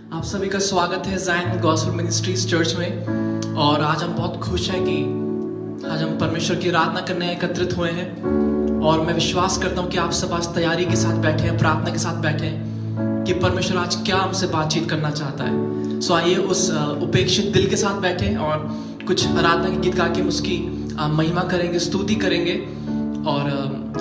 आप सभी का स्वागत है ज़ायन गॉस्पेल मिनिस्ट्रीज चर्च में। और आज हम बहुत खुश हैं कि आज हम परमेश्वर की आराधना करने एकत्रित हुए हैं। और मैं विश्वास करता हूं कि आप सब आज तैयारी के साथ बैठे हैं, प्रार्थना के साथ बैठे हैं कि परमेश्वर आज क्या हमसे बातचीत करना चाहता है। सो आइए उस उपेक्षित दिल के साथ बैठे और कुछ आराधना के गीत गा के उसकी महिमा करेंगे, स्तुति करेंगे। और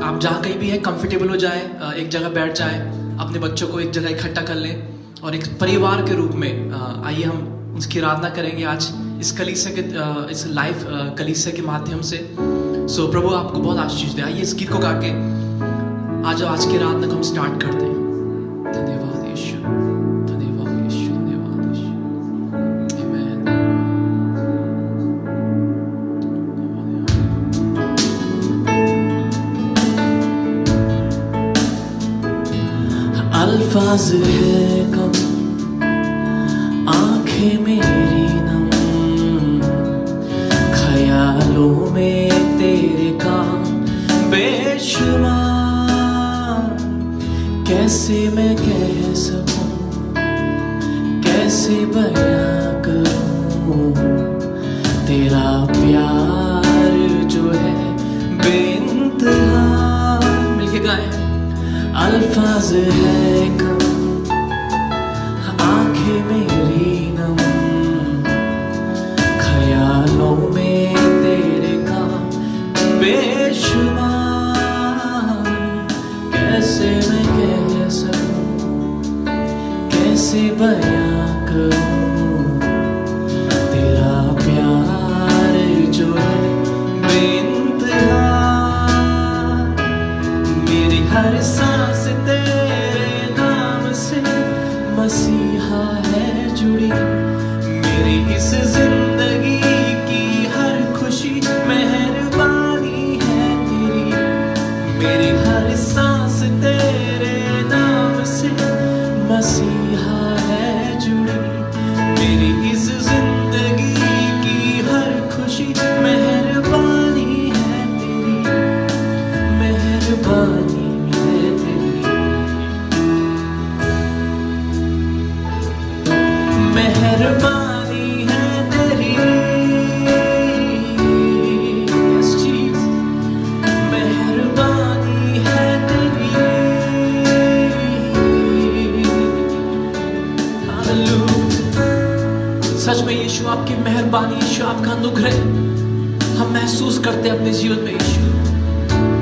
आप जहाँ कहीं भी हैं कंफर्टेबल हो जाए, एक जगह बैठ जाए, अपने बच्चों को एक जगह इकट्ठा कर लें और एक परिवार के रूप में आइए हम उसकी आराधना करेंगे आज इस कलीसिया के इस लाइव कलीसिया के माध्यम से। सो प्रभु आपको बहुत आशीष दे। आइए इस गीत को गा के आज की आराधना को हम स्टार्ट करते हैं। धन्यवाद यीशु, धन्यवाद यीशु, धन्यवाद यीशु। आमीन। अल्फाज है कम, आंखें मेरी नम, ख्यालों में तेरे काम बेशुमार। कैसे मैं कह सकूं, कैसे बयां करूं तेरा प्यार जो है बेइंतहा। मिलके गाएं। अल्फाज है कम, आंखें मेरी नम, ख्यालों में तेरे काम बेशुमार। कैसे मैं कह सकूं, कैसे बयां करूं तेरा प्यार जो है बेइंतहा। मेरी हर सांस तेरे नाम से मसीहा है जुड़ी। मेरी इस जिंदगी की हर खुशी मेहरबानी है तेरी। मेरी हर सांस तेरे नाम से मसीहा है जुड़ी। मेरी इस जिंदगी की हर खुशी मेहरबानी है तेरी, मेहरबानी है तेरी, मेहरबानी है तेरी। Yes, Jesus, मेहरबानी है तेरी। हालेलुया। सच में यीशु आपकी मेहरबानी, यीशु आपका अनुग्रह हम महसूस करते हैं अपने जीवन में। यीशु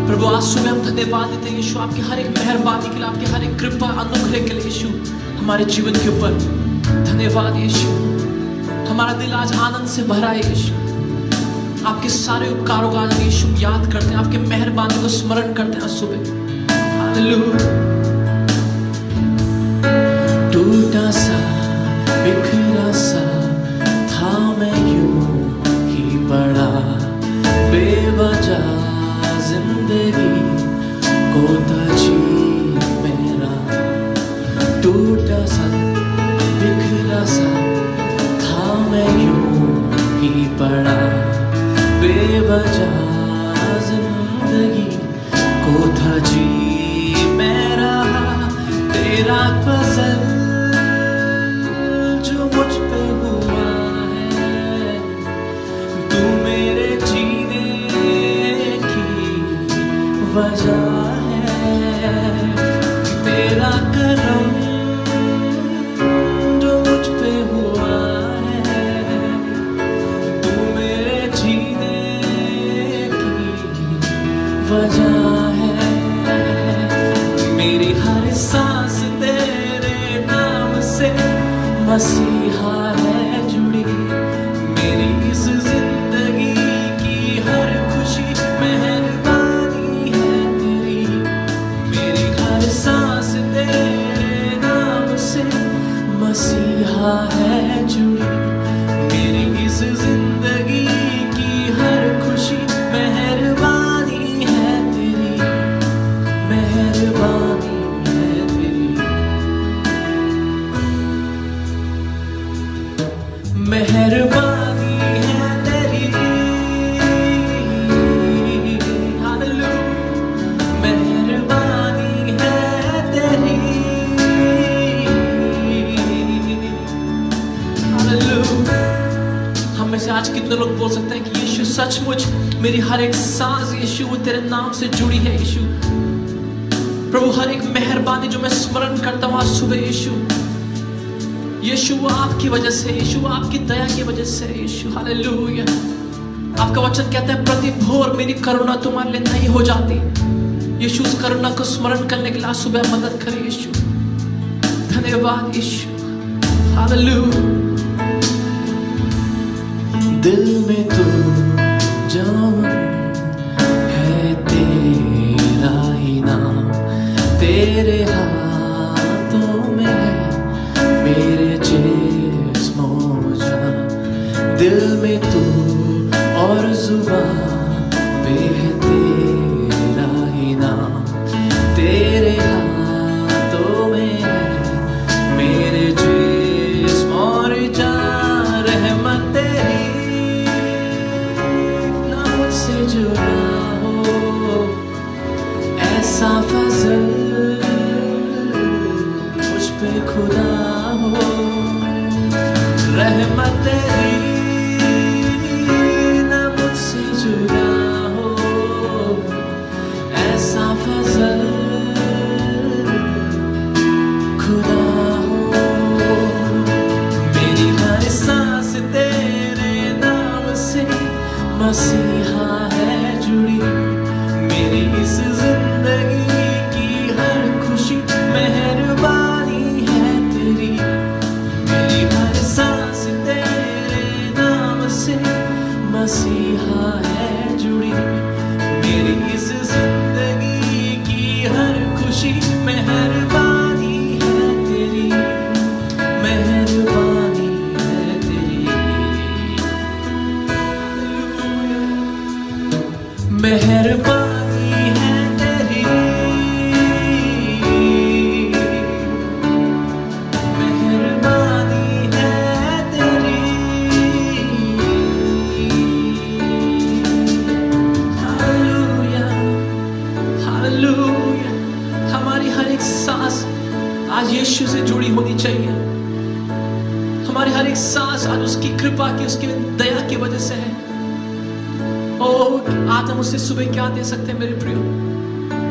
प्रभु आज सुबह हम धन्यवाद देते हैं यीशु आपकी हर एक मेहरबानी के लिए, आपकी हर एक कृपा अनुग्रह के लिए यीशु हमारे जीवन के ऊपर। धन्यवाद यीशु। हमारा दिल आज आनंद से भरा है यीशु। आपके सारे उपकारों का आज यीशु याद करते हैं, आपके मेहरबानी को स्मरण करते हैं सुबह। हालेलुया। टूटा सा बिखरा सा था मैं यूं ही पड़ा, बेवजह जिंदगी को तजी मेरा। टूटा सा बिखरा सा था मैं यूं ही पड़ा, बेवजह जिंदगी को था जी मेरा। तेरा फजल जो मुझ पे हुआ है, तू मेरे जीने की वजह है। तेरा करम वजह है। मेरी हर सांस तेरे नाम से मसीहा है जुड़ी। मेरी इस जिंदगी की हर खुशी मेहरबानी है तेरी। मेरी हर सांस तेरे नाम से मसीहा है जुड़ी। मेरी इस जिंदगी की हर खुशी मेहरबानी है तेरी, मेहरबानी है तेरी, मेहरबानी है तेरी। हालेलुया। मेहरबानी है तेरी। आज कितने लोग बोल सकते हैं कि यीशु सचमुच मेरी हर एक सांस यीशु वो तेरे नाम से जुड़ी है यीशु। प्रभु हर एक मेहरबानी जो मैं स्मरण करता हूँ आज सुबह यीशु वो आपकी वजह से, यीशु वो आपकी दया की वजह से यीशु। हालेलुया। आपका वचन कहता है प्रति भोर मेरी करुणा तुम्हारे लिए नई हो जाती। यीशु उस करुणा को स्मरण करने के लिए आज सुबह मदद करे यीशु। धन्यवाद यीशु। हालेलुया। दिल में तू जवान है तेरा ही नाम, तेरे हाथों में है मेरे जिस्म और जान। दिल में तू और जुबान पे है तेरा ही नाम, तेरे हाथों में है मेरे जिस्म और जान। रहमत तेरी ना मुझसे जुड़ा हो, ऐसा फजल मुझ पे खुदा हो। रहमत तेरी ना मुझसे जुड़ा हो, ऐसा फजल खुदा हो। मेरी हर सांस तेरे नाम से मसीहा है जुड़ी, मेरी इस जिंदगी की हर खुशी मेहरबानी है तेरी। मेरी हर सांस तेरे नाम से मसीहा है जुड़ी, मेरी इस जिंदगी की हर खुशी मेहरबानी है तेरी, मेहरबानी है तेरी। मेहरबानी है तेरी, मेहरबानी है तेरी। Hallelujah, hallelujah. हमारी हर एक सांस आज यीशु से जुड़ी होनी चाहिए। हमारी हर एक सांस आज उसकी कृपा की, उसकी दया की वजह से है। आज हम उससे सुबह क्या दे सकते हैं मेरे प्रियो?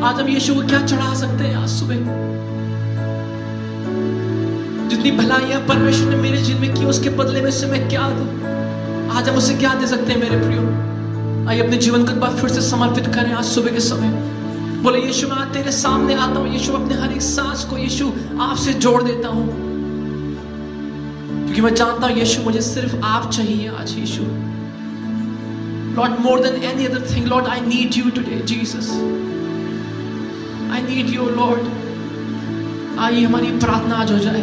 आज हम यीशु को क्या चढ़ा सकते हैं आज सुबह? जितनी भलाइयां परमेश्वर ने मेरे जीवन में की, उसके बदले में से मैं क्या दूं? आज हम उससे क्या दे सकते हैं मेरे प्रियो? आइए अपने जीवन को एक बार फिर से समर्पित करें आज सुबह के समय। बोले यीशु मैं आज तेरे सामने आता हूं यीशु, अपने हर एक सांस को यीशु आपसे जोड़ देता हूं, क्योंकि मैं जानता हूं यीशु मुझे सिर्फ आप चाहिए आज यीशु। Lord, more than any other thing, Lord, I need you today, Jesus. I need you, Lord. आइए हमारी प्रार्थना आज हो जाए।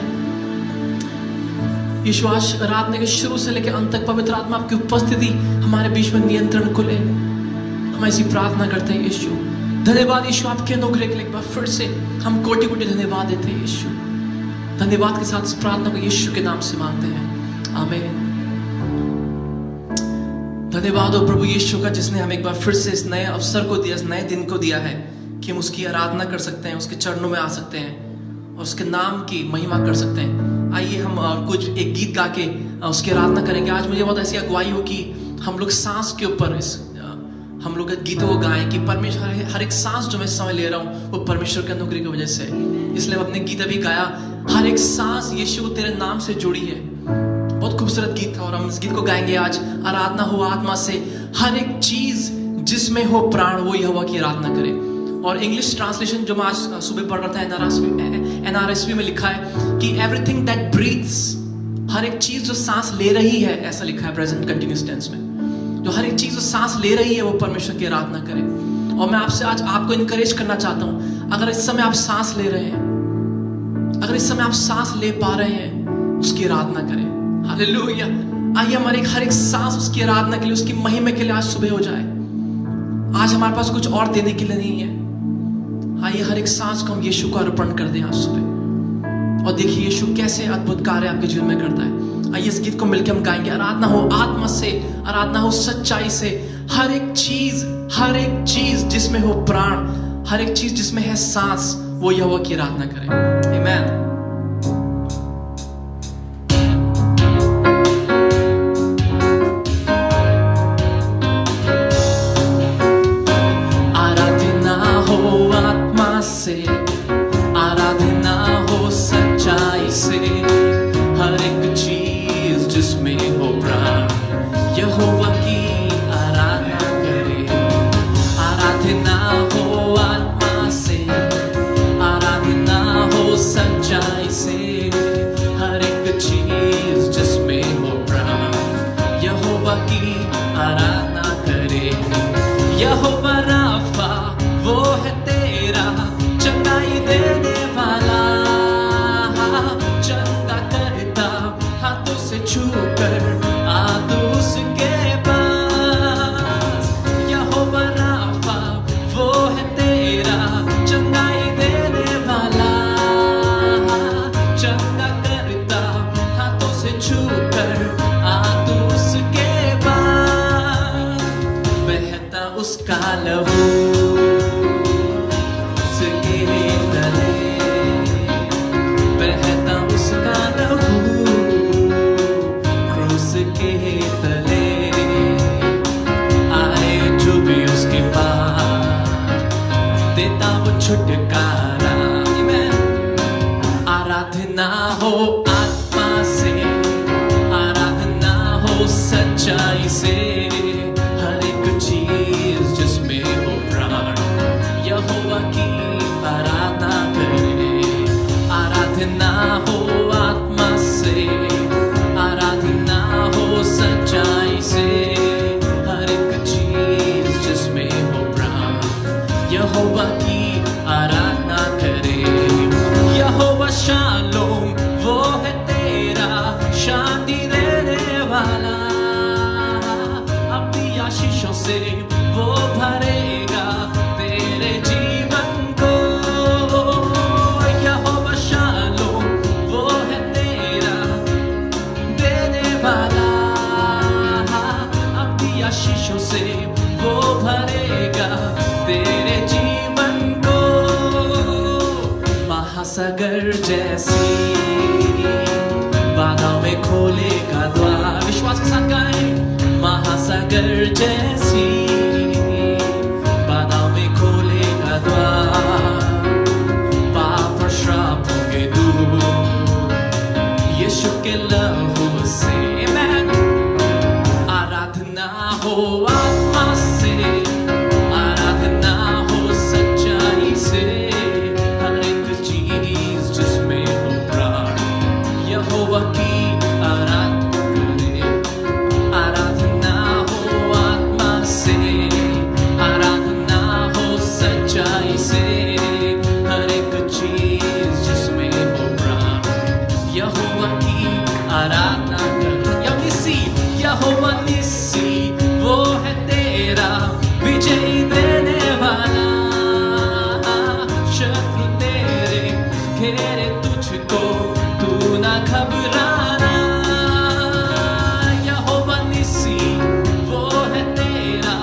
यीशु आज रात के शुरू से लेकर अंत तक पवित्र आत्मा आपकी उपस्थिति हमारे बीच में नियंत्रण को ले। हम ऐसी प्रार्थना करते हैं यीशु। धन्यवाद यीशु आपके अनुग्रह के लिए। एक बार फिर से हम कोटि कोटि धन्यवाद देते हैं यीशु। धन्यवाद के साथ इस प्रार्थना को यीशु के नाम से मांगते हैं, आमीन। धन्यवाद हो प्रभु यीशु का, जिसने हमें एक बार फिर से इस नए अवसर को दिया, इस नए दिन को दिया है कि हम उसकी आराधना कर सकते हैं, उसके चरणों में आ सकते हैं और उसके नाम की महिमा कर सकते हैं। आइए हम कुछ एक गीत गा के उसकी आराधना करेंगे। आज मुझे बहुत ऐसी अगुवाई हो कि हम लोग सांस के ऊपर हम लोग गीतों को गाएं कि परमेश्वर हर एक सांस जो मैं समय ले रहा हूँ वो परमेश्वर के अनुग्रह की वजह से। इसलिए अपने गीत अभी गाया, हर एक सांस यीशु तेरे नाम से जुड़ी है। बहुत खूबसूरत गीत था और हम इस गीत को गाएंगे आज। आराधना हो आत्मा से, हर एक चीज जिसमें हो प्राण वो यहोवा की आराधना करे। और इंग्लिश ट्रांसलेशन जो मैं आज सुबह पढ़ रहा था NRSV में लिखा है कि एवरीथिंग दैट ब्रीथ्स, हर एक चीज जो सांस ले रही है, ऐसा लिखा है प्रेजेंट कंटिन्यूअस टेंस में। जो हर एक चीज जो सांस ले रही है वो परमेश्वर की आराधना करे। और मैं आपसे आज आपको इनकरेज करना चाहता हूं, अगर इस समय आप सांस ले रहे हैं, अगर इस समय आप सांस ले पा रहे हैं, उसकी आराधना करें। हालेलुया। आइए हमारे हर एक सांस उसकी आराधना के लिए, उसकी महिमा के लिए आज सुबह हो जाए। आज हमारे पास कुछ और देने के लिए नहीं है। आइए हर एक सांस को हम यीशु को अर्पण कर दें आज सुबह, और देखिए यीशु कैसे अद्भुत कार्य आपके जीवन में करता है। आइए इस गीत को मिलकर हम गाएंगे। आराधना हो आत्मा से, आराधना हो सच्चाई से, हर एक चीज जिसमें हो प्राण, हर एक चीज जिसमें है सांस, वो यहोवा की आराधना करें। आमीन। लहू उसके तले, बहता उसका लहू क्रूस के तले। आए जो भी उसके पास देता वो छुटकारा। आराधना हो आत्मा से, आराधना हो सच्चाई से, हर एक चीज जिसमें हो प्राण यहोवा की आराधना करे। आराधना हो आत्मा से, आराधना हो सच्चाई से, हर एक चीज जिसमें हो प्राण यहोवा की आराधना करे। यहोवा शालोम वो है तेरा शांति देने वाला, अपनी आशीषों से वो भरेगा तेरे जीवन को। यहोवा शालोम वो है तेरा देने वाला, अपनी आशीषों से वो भरेगा तेरे जीवन को। महासागर जैसी बाधाओं में खोलेगा द्वार, विश्वास के साथ गाएं। महासागर जैसी बाधाओं में खोलेगा द्वार, पाप और श्राप होंगे दूर यीशु के लहू से। मैं आराधना हो आत्मा से, आराधना हो सच्चाई से, हर एक चीज जिसमें हो प्राण यहोवा की आराधना करे। आराधना हो आत्मा से, आराधना हो सच्चाई से, हर एक चीज जिसमें हो प्राण यहोवा की आराधना करे। यहोवा निस्सी वो है तेरा विजय देने वाला, शत्रु तेरे घेरे तुझको तू ना घबराना। यहोवा निस्सी वो है तेरा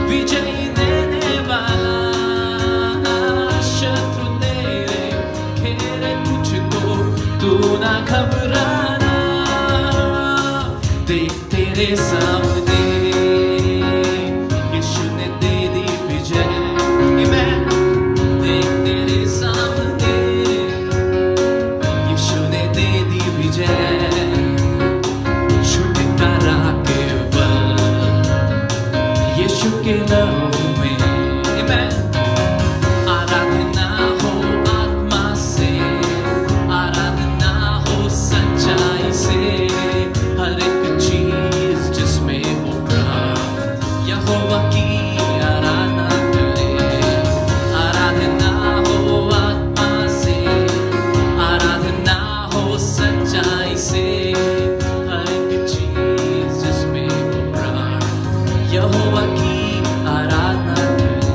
विजय देने वाला, शत्रु तेरे घेरे तुझको तू ना घबराना। देख तेरे सामने यीशु ने दे दी विजय। देख तेरे सामने यीशु ने दे दी विजय। छुटकारा केवल यीशु के लहू में। आराधना हो आत्मा से, आराधना हो सच्चाई से, हर एक चीज जिसमें हो प्राण यहोवा की आराधना करे। आराधना हो आत्मा से, आराधना हो सच्चाई से, हर एक चीज जिसमें हो प्राण यहोवा की आराधना करे।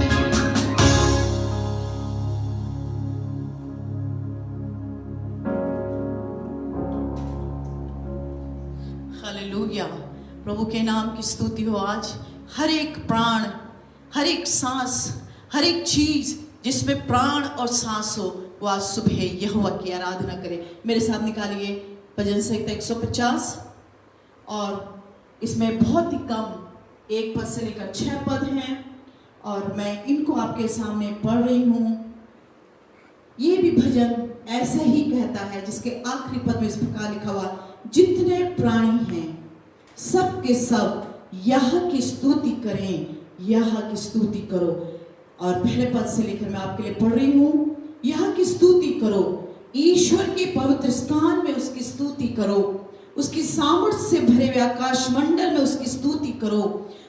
हालेलुया। प्रभु के नाम की स्तुति हो। आज हर एक प्राण, हर एक सांस, हर एक चीज जिसमें प्राण और सांस हो, वो आज सुबह यहोवा की आराधना करे। मेरे साथ निकालिए भजन संहिता 150, और इसमें बहुत ही कम 1 पद से लेकर 6 पद हैं, और मैं इनको आपके सामने पढ़ रही हूँ। ये भी भजन ऐसा ही कहता है, जिसके आखिरी पद में इस प्रकार लिखा हुआ, जितने प्राणी हैं सब के सब यह की स्तुति करें, यह की स्तुति करो। और पहले पद से लेकर मैं आपके लिए पढ़ रही हूँ। यह की स्तुति करो, ईश्वर के पवित्र स्थान में उसकी स्तुति करो, उसकी सामर्थ्य से भरे हुए आकाश मंडल में उसकी स्तुति करो,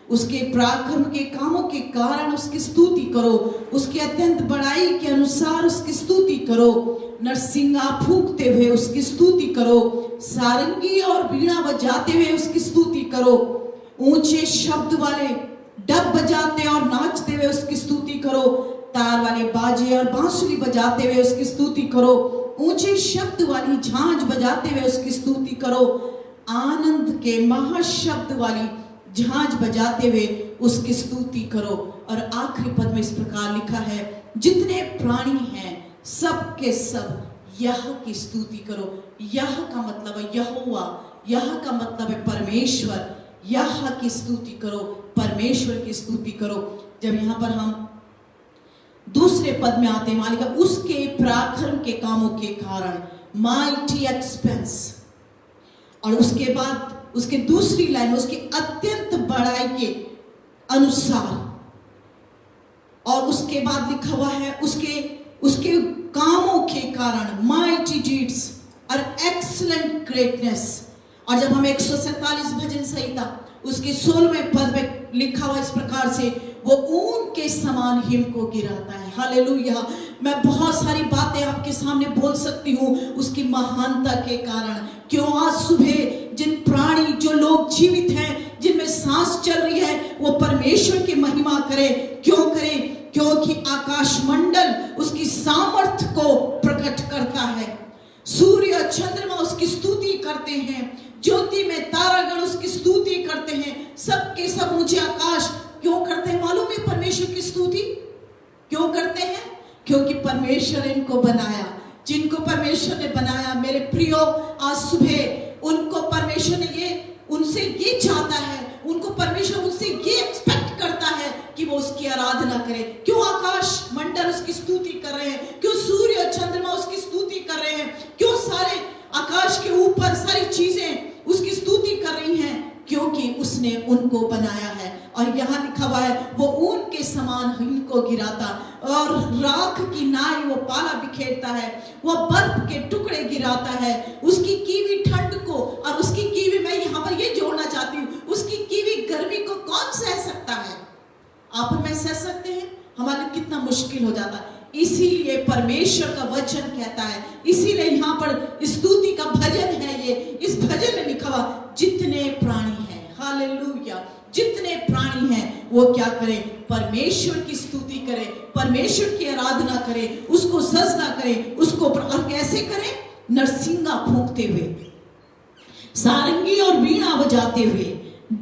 उसके पराक्रम के कामों के कारण उसकी स्तुति करो, उसकी अत्यंत बड़ाई के अनुसार उसकी स्तुति करो, नरसिंगा फूंकते हुए उसकी स्तुति करो, सारंगी और बीड़ा बजाते हुए उसकी स्तुति करो, ऊंचे शब्द वाले डब बजाते और नाचते हुए उसकी स्तुति करो, तार वाले बाजे और बांसुरी बजाते हुए उसकी स्तुति करो, ऊंचे शब्द वाली झांझ बजाते हुए उसकी स्तुति करो, आनंद के महाशब्द वाली झांझ बजाते हुए उसकी स्तुति करो। और आखिरी पद में इस प्रकार लिखा है, जितने प्राणी हैं सब के सब यह की स्तुति करो। यह का मतलब है यहोवा, यह का मतलब है परमेश्वर। यह की स्तुति करो, परमेश्वर की स्तुति करो। जब यहाँ पर हम दूसरे पद में आते हैं, मालिका उसके पराक्रम के कामों के कारण, माइटी एक्सपेंस। और उसके बाद उसके दूसरी लाइन में उसकी अत्यंत बड़ाई के अनुसार, और उसके बाद लिखा हुआ है उसके कामों के कारण, माइटी डीड्स और एक्सीलेंट ग्रेटनेस। और जब हम 147 भजन संहिता उसके 16वें पद में लिखा हुआ इस प्रकार से, वो ऊन के समान हिम को गिराता है। हालेलुया। मैं बहुत सारी बातें आपके सामने बोल सकती हूँ उसकी महानता के कारण। क्यों आज सुबह जिन प्राणी, जो लोग जीवित हैं, जिनमें सांस चल रही है, वो परमेश्वर की महिमा करें। क्यों करें? क्योंकि आकाश मंडल उसकी सामर्थ्य को प्रकट करता है। सूर्य और चंद्रमा उसकी स्तुति करते हैं, ज्योति में तारागण उसकी स्तुति करते हैं। सबके सब ऊंचे आकाश क्यों करते हैं मालूम है? परमेश्वर की स्तुति क्यों करते हैं? क्योंकि परमेश्वर इनको बनाया। जिनको परमेश्वर ने बनाया मेरे प्रियो, आज सुबह उनको परमेश्वर ने उनसे ये चाहता है, उनको परमेश्वर उनसे ये एक्सपेक्ट करता है कि वो उसकी आराधना करे। क्यों आकाश मंडल उसकी स्तुति कर रहे हैं? क्यों सूर्य और चंद्रमा उसकी स्तुति कर रहे हैं? क्यों सारे आकाश के ऊपर सारी चीजें उसकी स्तुति कर रही हैं? क्योंकि उसने उनको बनाया है। और यहाँ लिखा हुआ है, वो ऊन के समान इनको गिराता और राख की नाई वो पाला बिखेरता है, वो बर्फ के टुकड़े गिराता है। उसकी कीवी ठंड को, और उसकी कीवी, मैं यहाँ पर ये जोड़ना चाहती हूँ, उसकी कीवी गर्मी को कौन सह सकता है? आप और मैं सह सकते हैं? हमारे लिए कितना मुश्किल हो जाता है। इसीलिए परमेश्वर का वचन कहता है, इसीलिए यहाँ पर स्तुति का भजन है। ये इस भजन में लिखा हुआ, जितने प्राणी हैं, हालेलुया, जितने प्राणी हैं वो क्या करें? परमेश्वर की स्तुति करें, परमेश्वर की आराधना करें, उसको सजदा करें, उसको। और कैसे करें? नरसिंगा फूंकते हुए, सारंगी और वीणा बजाते हुए,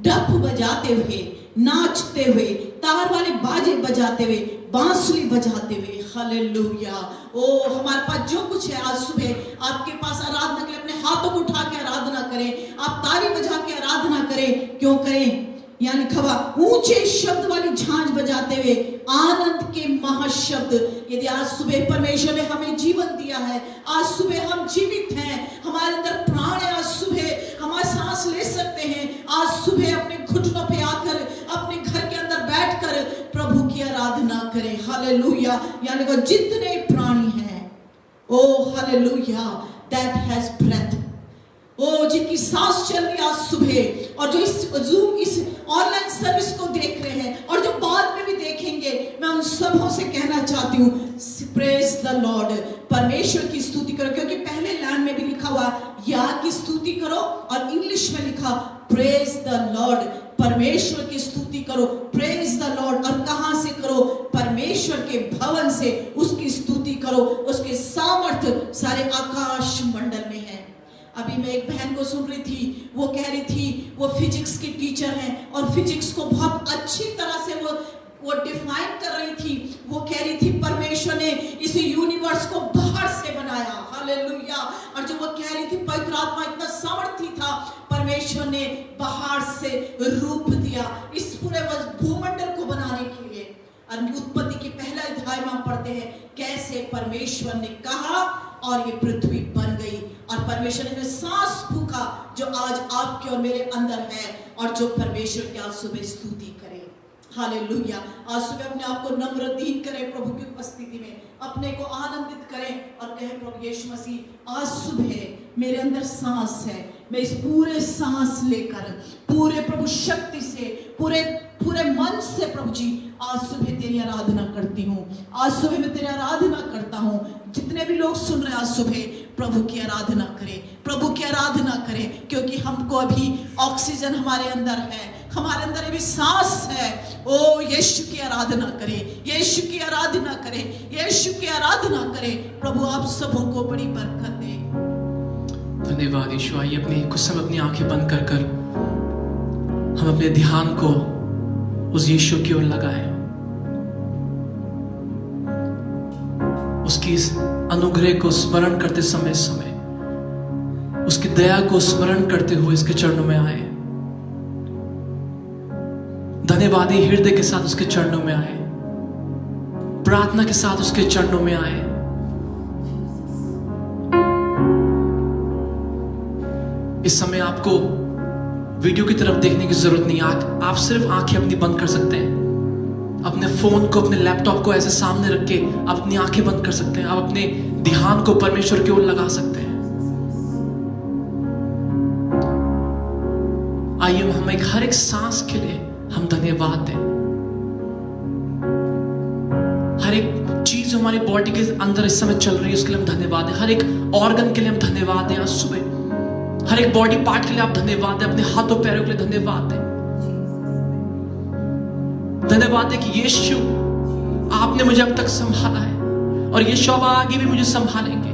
डफ बजाते हुए, नाचते हुए, तार वाले बाजे बजाते हुए, बांसुरी बजाते हुए। हालेलुया। ओ हमारे पास जो कुछ है, आज सुबह आपके पास आराधना के लिए अपने हाथों को उठा के आराधना करें, आप ताली बजा के आराधना करें। क्यों करें? यहाँ लिखा हुआ, ऊंचे शब्द वाली झांझ बजाते हुए, आनंद के महाशब्द। यदि आज सुबह परमेश्वर ने हमें जीवन दिया है, आज सुबह हम जीवित हैं, हमारे अंदर प्राण है, आज सुबह हमारे सांस ले सकते हैं, आज सुबह अपने घुटनों पे आकर, अपने घर के अंदर बैठकर प्रभु की आराधना करें। हालेलुया। यहाँ लिखा, जितने प्राणी हैं, ओ हालेलुया, दैट हैज ब्रेथ, ओ जिनकी सांस चल रही आज सुबह, और जो इस जूम, इस ऑनलाइन सर्विस को देख रहे हैं, और जो बाद में भी देखेंगे, मैं उन सबों से कहना चाहती हूँ, प्रेज द लॉर्ड, परमेश्वर की स्तुति करो। क्योंकि पहले लाइन में भी लिखा हुआ या की स्तुति करो, और इंग्लिश में लिखा प्रेज द लॉर्ड, परमेश्वर की स्तुति करो, प्रेज द लॉर्ड। और कहां से करो? परमेश्वर के भवन से उसकी स्तुति करो। उसके सामर्थ्य सारे आकाश मंडल में है। अभी मैं एक बहन को सुन रही थी, वो कह रही थी, वो फिजिक्स की टीचर हैं, और फिजिक्स को बहुत अच्छी तरह से वो डिफाइन कर रही थी। वो कह रही थी, परमेश्वर ने इस यूनिवर्स को बाहर से बनाया। हालेलुया। और जो वो कह रही थी, पवित्र आत्मा इतना सामर्थी था, परमेश्वर ने बाहर से रूप दिया इस पूरे भूमंडल को बनाने के लिए। और उत्पत्ति के पहला अध्याय में हम पढ़ते हैं कैसे परमेश्वर ने कहा और ये पृथ्वी बन गई। और परमेश्वर ने सांस फूंका जो आज आपके और मेरे अंदर है, और जो परमेश्वर की आज सुबह स्तुति करे। हालेलुया। आज सुबह अपने आप को नम्र दीन करें प्रभु की उपस्थिति में, अपने को आनंदित करें और कहें, प्रभु यीशु मसीह, आज सुबह मेरे अंदर सांस है, मैं इस पूरे सांस लेकर, पूरे प्रभु शक्ति से, पूरे मन से प्रभु जी आज सुबह तेरी आराधना करती हूँ। आज सुबह मैं तेरी आराधना करता हूँ। जितने भी लोग सुन रहे हैं, आज सुबह प्रभु की आराधना करें, प्रभु की आराधना करें। क्योंकि हमको अभी ऑक्सीजन हमारे अंदर है, हमारे अंदर अभी सांस है। ओ यीशु की आराधना करें, यीशु की आराधना करें, यीशु की आराधना करें। प्रभु आप सबों को बड़ी बरकत दे। धन्यवाद यीशु। आइए अपनी कुछ समय अपनी आंखें बंद कर हम अपने ध्यान को उस यीशु की ओर लगाएं। उसकी इस अनुग्रह को स्मरण करते समय उसकी दया को स्मरण करते हुए इसके चरणों में आए। धन्यवादी हृदय के साथ उसके चरणों में आए, प्रार्थना के साथ उसके चरणों में आए। इस समय आपको वीडियो की तरफ देखने की जरूरत नहीं। आप सिर्फ आंखें अपनी बंद कर सकते हैं। अपने फोन को, अपने लैपटॉप को ऐसे सामने रख के आप अपनी आंखें बंद कर सकते हैं। आप अपने ध्यान को परमेश्वर की ओर लगा सकते हैं। आइए हम हर एक सांस के लिए हम धन्यवाद दें। हर एक चीज हमारी बॉडी के अंदर इस समय चल रही है, उसके लिए हम धन्यवाद दें। हर एक ऑर्गन के लिए हम धन्यवाद दें। आज सुबह हर एक बॉडी पार्ट के लिए आप धन्यवाद दें। अपने हाथों पैरों के लिए धन्यवाद दें। धन्यवाद दें कि यीशु आपने मुझे अब तक संभाला है और यीशु अब आगे भी मुझे संभालेंगे।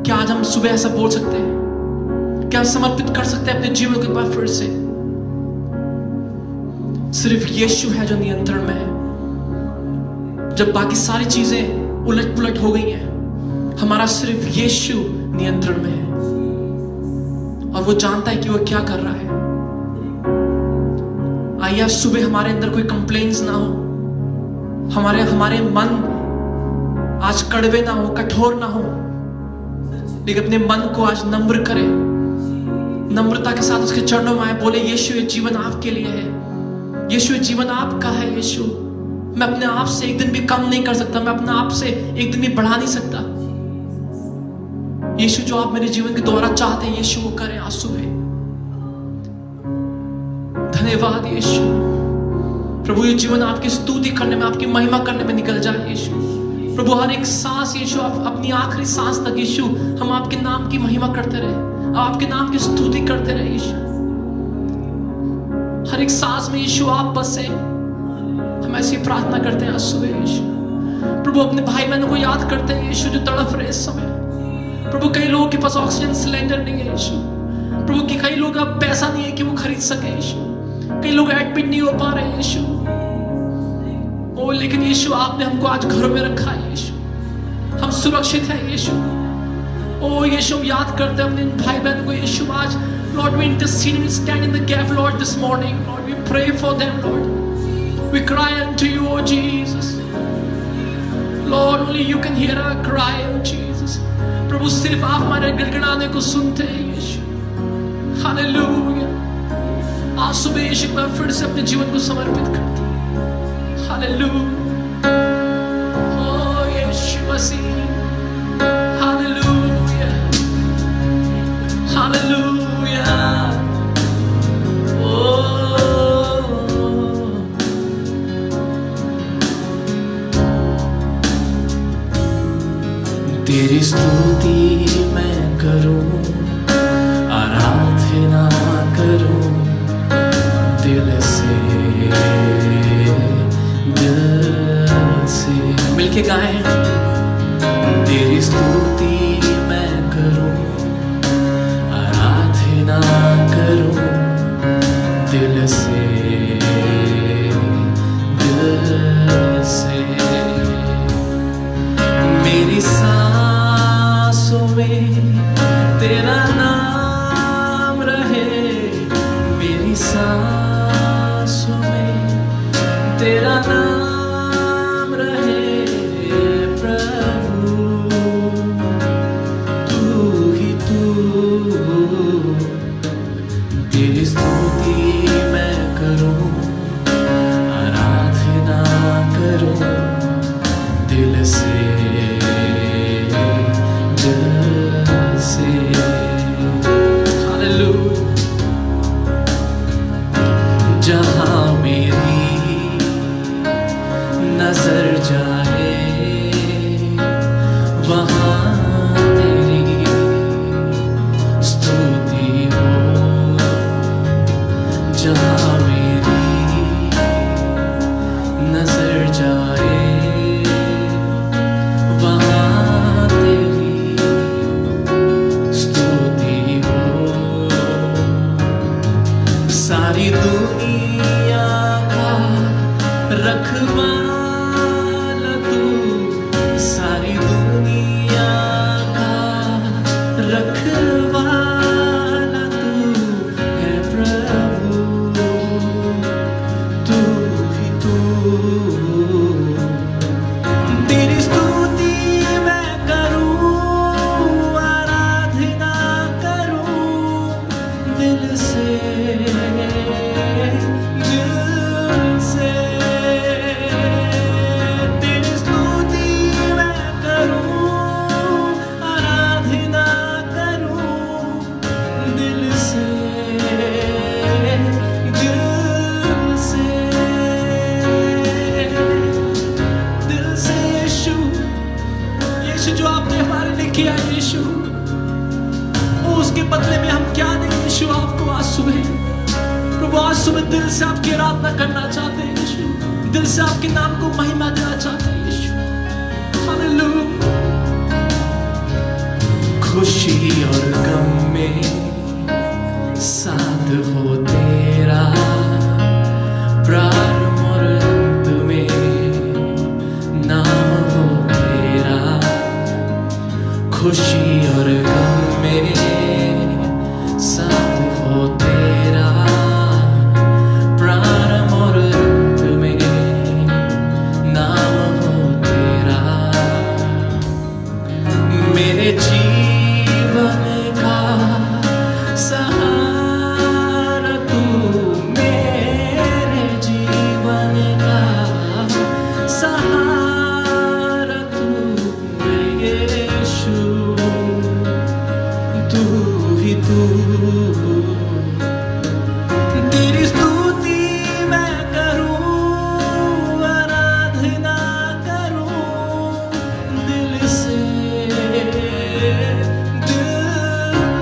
क्या आज हम सुबह ऐसा बोल सकते हैं? क्या हम समर्पित कर सकते हैं अपने जीवन को एक बार फिर से? सिर्फ यीशु है जो नियंत्रण में है। जब बाकी सारी चीजें उलट पुलट हो गई हैं, हमारा सिर्फ यीशु नियंत्रण में है और वो जानता है कि वो क्या कर रहा है। आइए आज सुबह हमारे अंदर कोई कंप्लेंट्स ना हो, हमारे मन आज कड़वे ना हो, कठोर ना हो, लेकिन अपने मन को आज नम्र करें, नम्रता के साथ उसके चरणों में आए। बोले यीशु ये जीवन आपके लिए है, यीशु ये जीवन आपका है। यीशु मैं अपने आप से एक दिन भी कम नहीं कर सकता, मैं अपने आप से एक दिन भी बढ़ा नहीं सकता। यीशु जो आप मेरे जीवन के द्वारा चाहते हैं, यीशु वो करें आज सुबह। धन्यवाद यीशु। प्रभु ये जीवन आपकी स्तुति करने में, आपकी महिमा करने में निकल जाए यीशु। प्रभु हर एक सांस यीशु, आप अपनी आखिरी सांस तक यीशु हम आपके नाम की महिमा करते रहे, आपके नाम की स्तुति करते रहे यीशु। हर एक सांस में यीशु आप बसे, हम ऐसी प्रार्थना करते हैं आज सुबह यीशु। प्रभु अपने भाई बहनों को याद करते हैं यीशु जो तड़प रहे इस समय। प्रभु कई लोगों के पास ऑक्सीजन सिलेंडर नहीं है यीशु। प्रभु कि कई लोग अब पैसा नहीं है कि वो खरीद सके यीशु। कई लोग एडमिट नहीं हो पा रहे यीशु। ओ लेकिन यीशु आपने हमको आज घरों में रखा है यीशु, हम सुरक्षित हैं यीशु। ओ यीशु हम याद करते हैं अपने भाई बहन को यीशु आज। Lord, we intercede and stand in the gap, Lord, this morning. Lord, we pray for them, Lord. We cry unto you, oh Jesus. Lord, only you can hear our cry, oh Jesus. प्रभु सिर्फ आप हमारे गिड़गिड़ाने को सुनते हैं यीशु। Hallelujah. आज सुबह यीशु मैं फिर से अपने जीवन को समर्पित करती हूँ। हालेलुया। ओ यीशु मसीह। हालेलुया। हालेलुया। तेरी स्तुति मैं करूं, आराधना करूं दिल से, मिलके गाएं। तेरी स्तुति मैं करूं, आराधना करूं दिल से, मेरी सांसों में तेरा नाम रहे, मेरी सांसों में तेरा नाम रहे प्रभु, तू ही तू। तेरी स्तुति मैं करूं, आराधना करूं दिल से, जहां मेरी नजर जाए वहां तेरी स्तुति हो, जहां मेरी नजर जाए वहां तेरी स्तुति हो। सारी दुनिया का वाला तू है प्रभु, तू ही तू। तेरी स्तुति मैं करूं, आराधना करूं दिल से, दिल से। तेरी स्तुति मैं करूं, आराधना करूं दिल से, दिल से, दिल से। यीशु, यीशु जो आपने हमारे लिए किया है यीशु, उसके बदले में हम क्या दें यीशु आपको आज सुबह। प्रभु आज सुबह दिल से आपकी आराधना करना चाहते हैं यीशु, दिल से आपके नाम को महिमा देना चाहते हैं यीशु। हालेलुया। खुशी और गम में साथ हो तेरा, प्रारंभ और अंत में नाम हो तेरा। खुशी और गम में साथ हो तेरा, प्रारंभ और अंत में नाम हो तेरा। मेरे जीवन का सहारा तू, मेरे जीवन का सहारा तू है यीशु, तू ही तू। तेरी स्तुति मैं करूं, आराधना करूं दिल से, दिल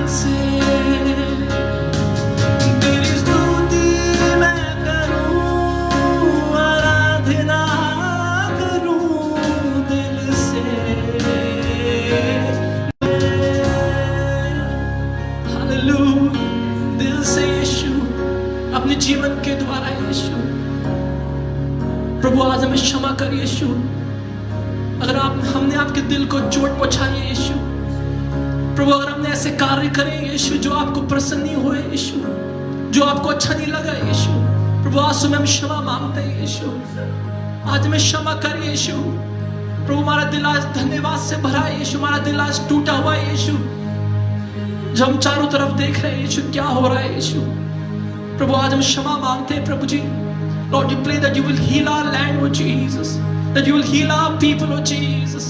से। तेरी स्तुति मैं करूं, आराधना करूं दिल से। हालेलुया। दिल से यीशु, अपने जीवन के द्वारा यीशु। प्रभु आज हमें क्षमा कर यीशु, अगर हमने आपके दिल को चोट पहुंचाई यीशु। प्रभु अगर हमने ऐसे कार्य करे यीशु जो आपको प्रसन्न नहीं हुए यीशु, जो आपको अच्छा नहीं लगा यीशु। प्रभु आज सुबह हम क्षमा मांगते हैं यीशु, आज हमें क्षमा कर यीशु। प्रभु हमारा दिल आज धन्यवाद से भरा है यीशु, हमारा दिल आज टूटा हुआ है यीशु। जब हम चारों तरफ देख रहे हैं यीशु क्या हो रहा है यीशु, प्रभु आज हम क्षमा मांगते हैं प्रभु जी। Lord, we pray that you will heal our land, oh Jesus, that you will heal our people, oh Jesus.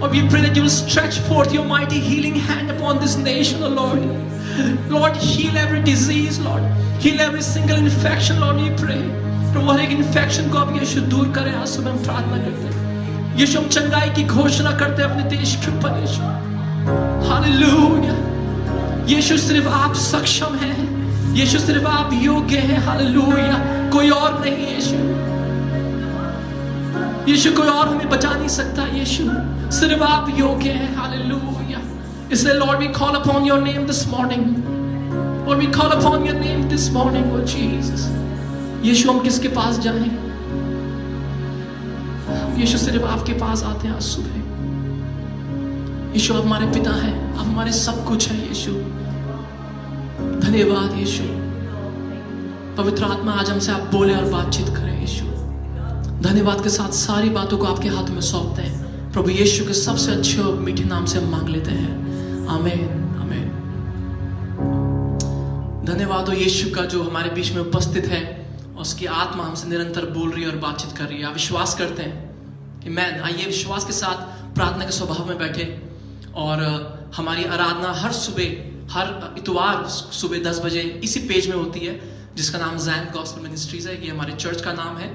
Lord, we pray that you will stretch forth your mighty healing hand upon this nation, oh Lord. Lord, heal every disease, Lord. Heal every single infection, Lord, we pray. प्रभु हर एक infection को अब यीशु दूर करें, आज सुबह हम प्रार्थना करते हैं यीशु। हम चंगाई की घोषणा करते हैं अपने देश के ऊपर यीशु। हालेलुया। यीशु सिर्फ आप सक्षम हैं, यीशु सिर्फ आप योग्य हैं। हालेलुया। कोई और नहीं यीशु, यीशु कोई और हमें बचा नहीं सकता यीशु, सिर्फ आप योग्य हैं। हालेलुया। इसलिए Lord we call upon your name this morning, Lord we call upon your name this morning, O Jesus. Yeshu हम किसके पास जाएं? यीशु सिर्फ आपके पास आते हैं आज सुबह। यीशु आप हमारे पिता हैं, आप हमारे सब कुछ हैं यीशु। धन्यवाद यीशु। पवित्र आत्मा आज हमसे आप बोले और बातचीत करें यीशु। धन्यवाद के साथ सारी बातों को आपके हाथ में सौंपते हैं प्रभु यीशु के सबसे अच्छे और मीठे नाम से हम मांग लेते हैं, आमीन आमीन। धन्यवाद हो यीशु का जो हमारे बीच में उपस्थित है और उसकी आत्मा हमसे निरंतर बोल रही है और बातचीत कर रही है। आप विश्वास करते हैं? आमीन। आइए विश्वास के साथ प्रार्थना के स्वभाव में बैठे और हमारी आराधना हर सुबह, हर इतवार सुबह 10 बजे इसी पेज में होती है जिसका नाम ज़ायन गॉस्पेल मिनिस्ट्रीज है। ये हमारे चर्च का नाम है।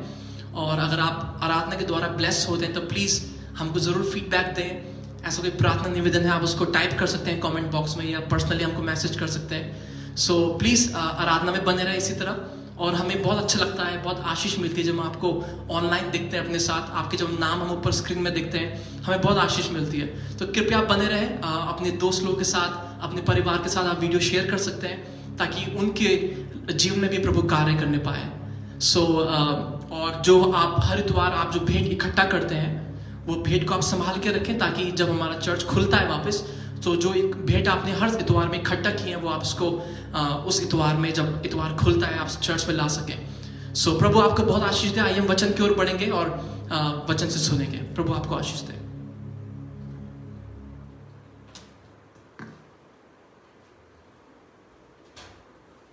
और अगर आप आराधना के द्वारा ब्लेस होते हैं तो प्लीज़ हमको ज़रूर फीडबैक दें। ऐसा कोई प्रार्थना निवेदन है आप उसको टाइप कर सकते हैं कमेंट बॉक्स में या पर्सनली हमको मैसेज कर सकते हैं। सो प्लीज़ आराधना में बने रहे इसी तरह। और हमें बहुत अच्छा लगता है, बहुत आशीष मिलती है जब हम आपको ऑनलाइन दिखते हैं अपने साथ, आपके जब नाम हम ऊपर स्क्रीन में दिखते हैं, हमें बहुत आशीष मिलती है। तो कृपया आप बने रहें। अपने दोस्त लोगों के साथ, अपने परिवार के साथ आप वीडियो शेयर कर सकते हैं ताकि उनके जीवन में भी प्रभु कार्य करने पाए। और जो आप हर इतवार आप जो भेंट इकट्ठा करते हैं वो भेंट को आप संभाल के रखें ताकि जब हमारा चर्च खुलता है वापस तो जो एक भेंट आपने हर इतवार में इकट्ठा की है, वो आप उसको उस इतवार में जब इतवार खुलता है आप चर्च में ला सकें। सो प्रभु आपको बहुत आशीष दे। आइए हम वचन की ओर बढ़ेंगे और वचन से सुनेंगे। प्रभु आपको आशीष दे।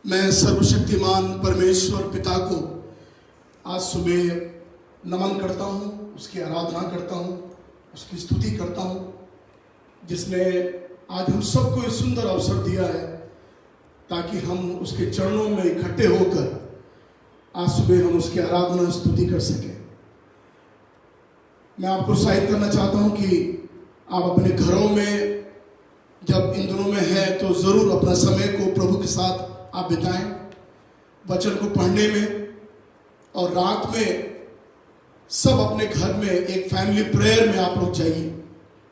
मैं सर्वशक्तिमान परमेश्वर पिता को आज सुबह नमन करता हूँ, उसकी आराधना करता हूँ, उसकी स्तुति करता हूँ, जिसने आज हम सबको एक सुंदर अवसर दिया है ताकि हम उसके चरणों में इकट्ठे होकर आज सुबह हम उसकी आराधना स्तुति कर सकें। मैं आपको उत्साहित करना चाहता हूँ कि आप अपने घरों में जब इन दिनों में हैं तो ज़रूर अपना समय को प्रभु के साथ आप बिताएं, वचन को पढ़ने में, और रात में सब अपने घर में एक फैमिली प्रेयर में आप लोग जाइए।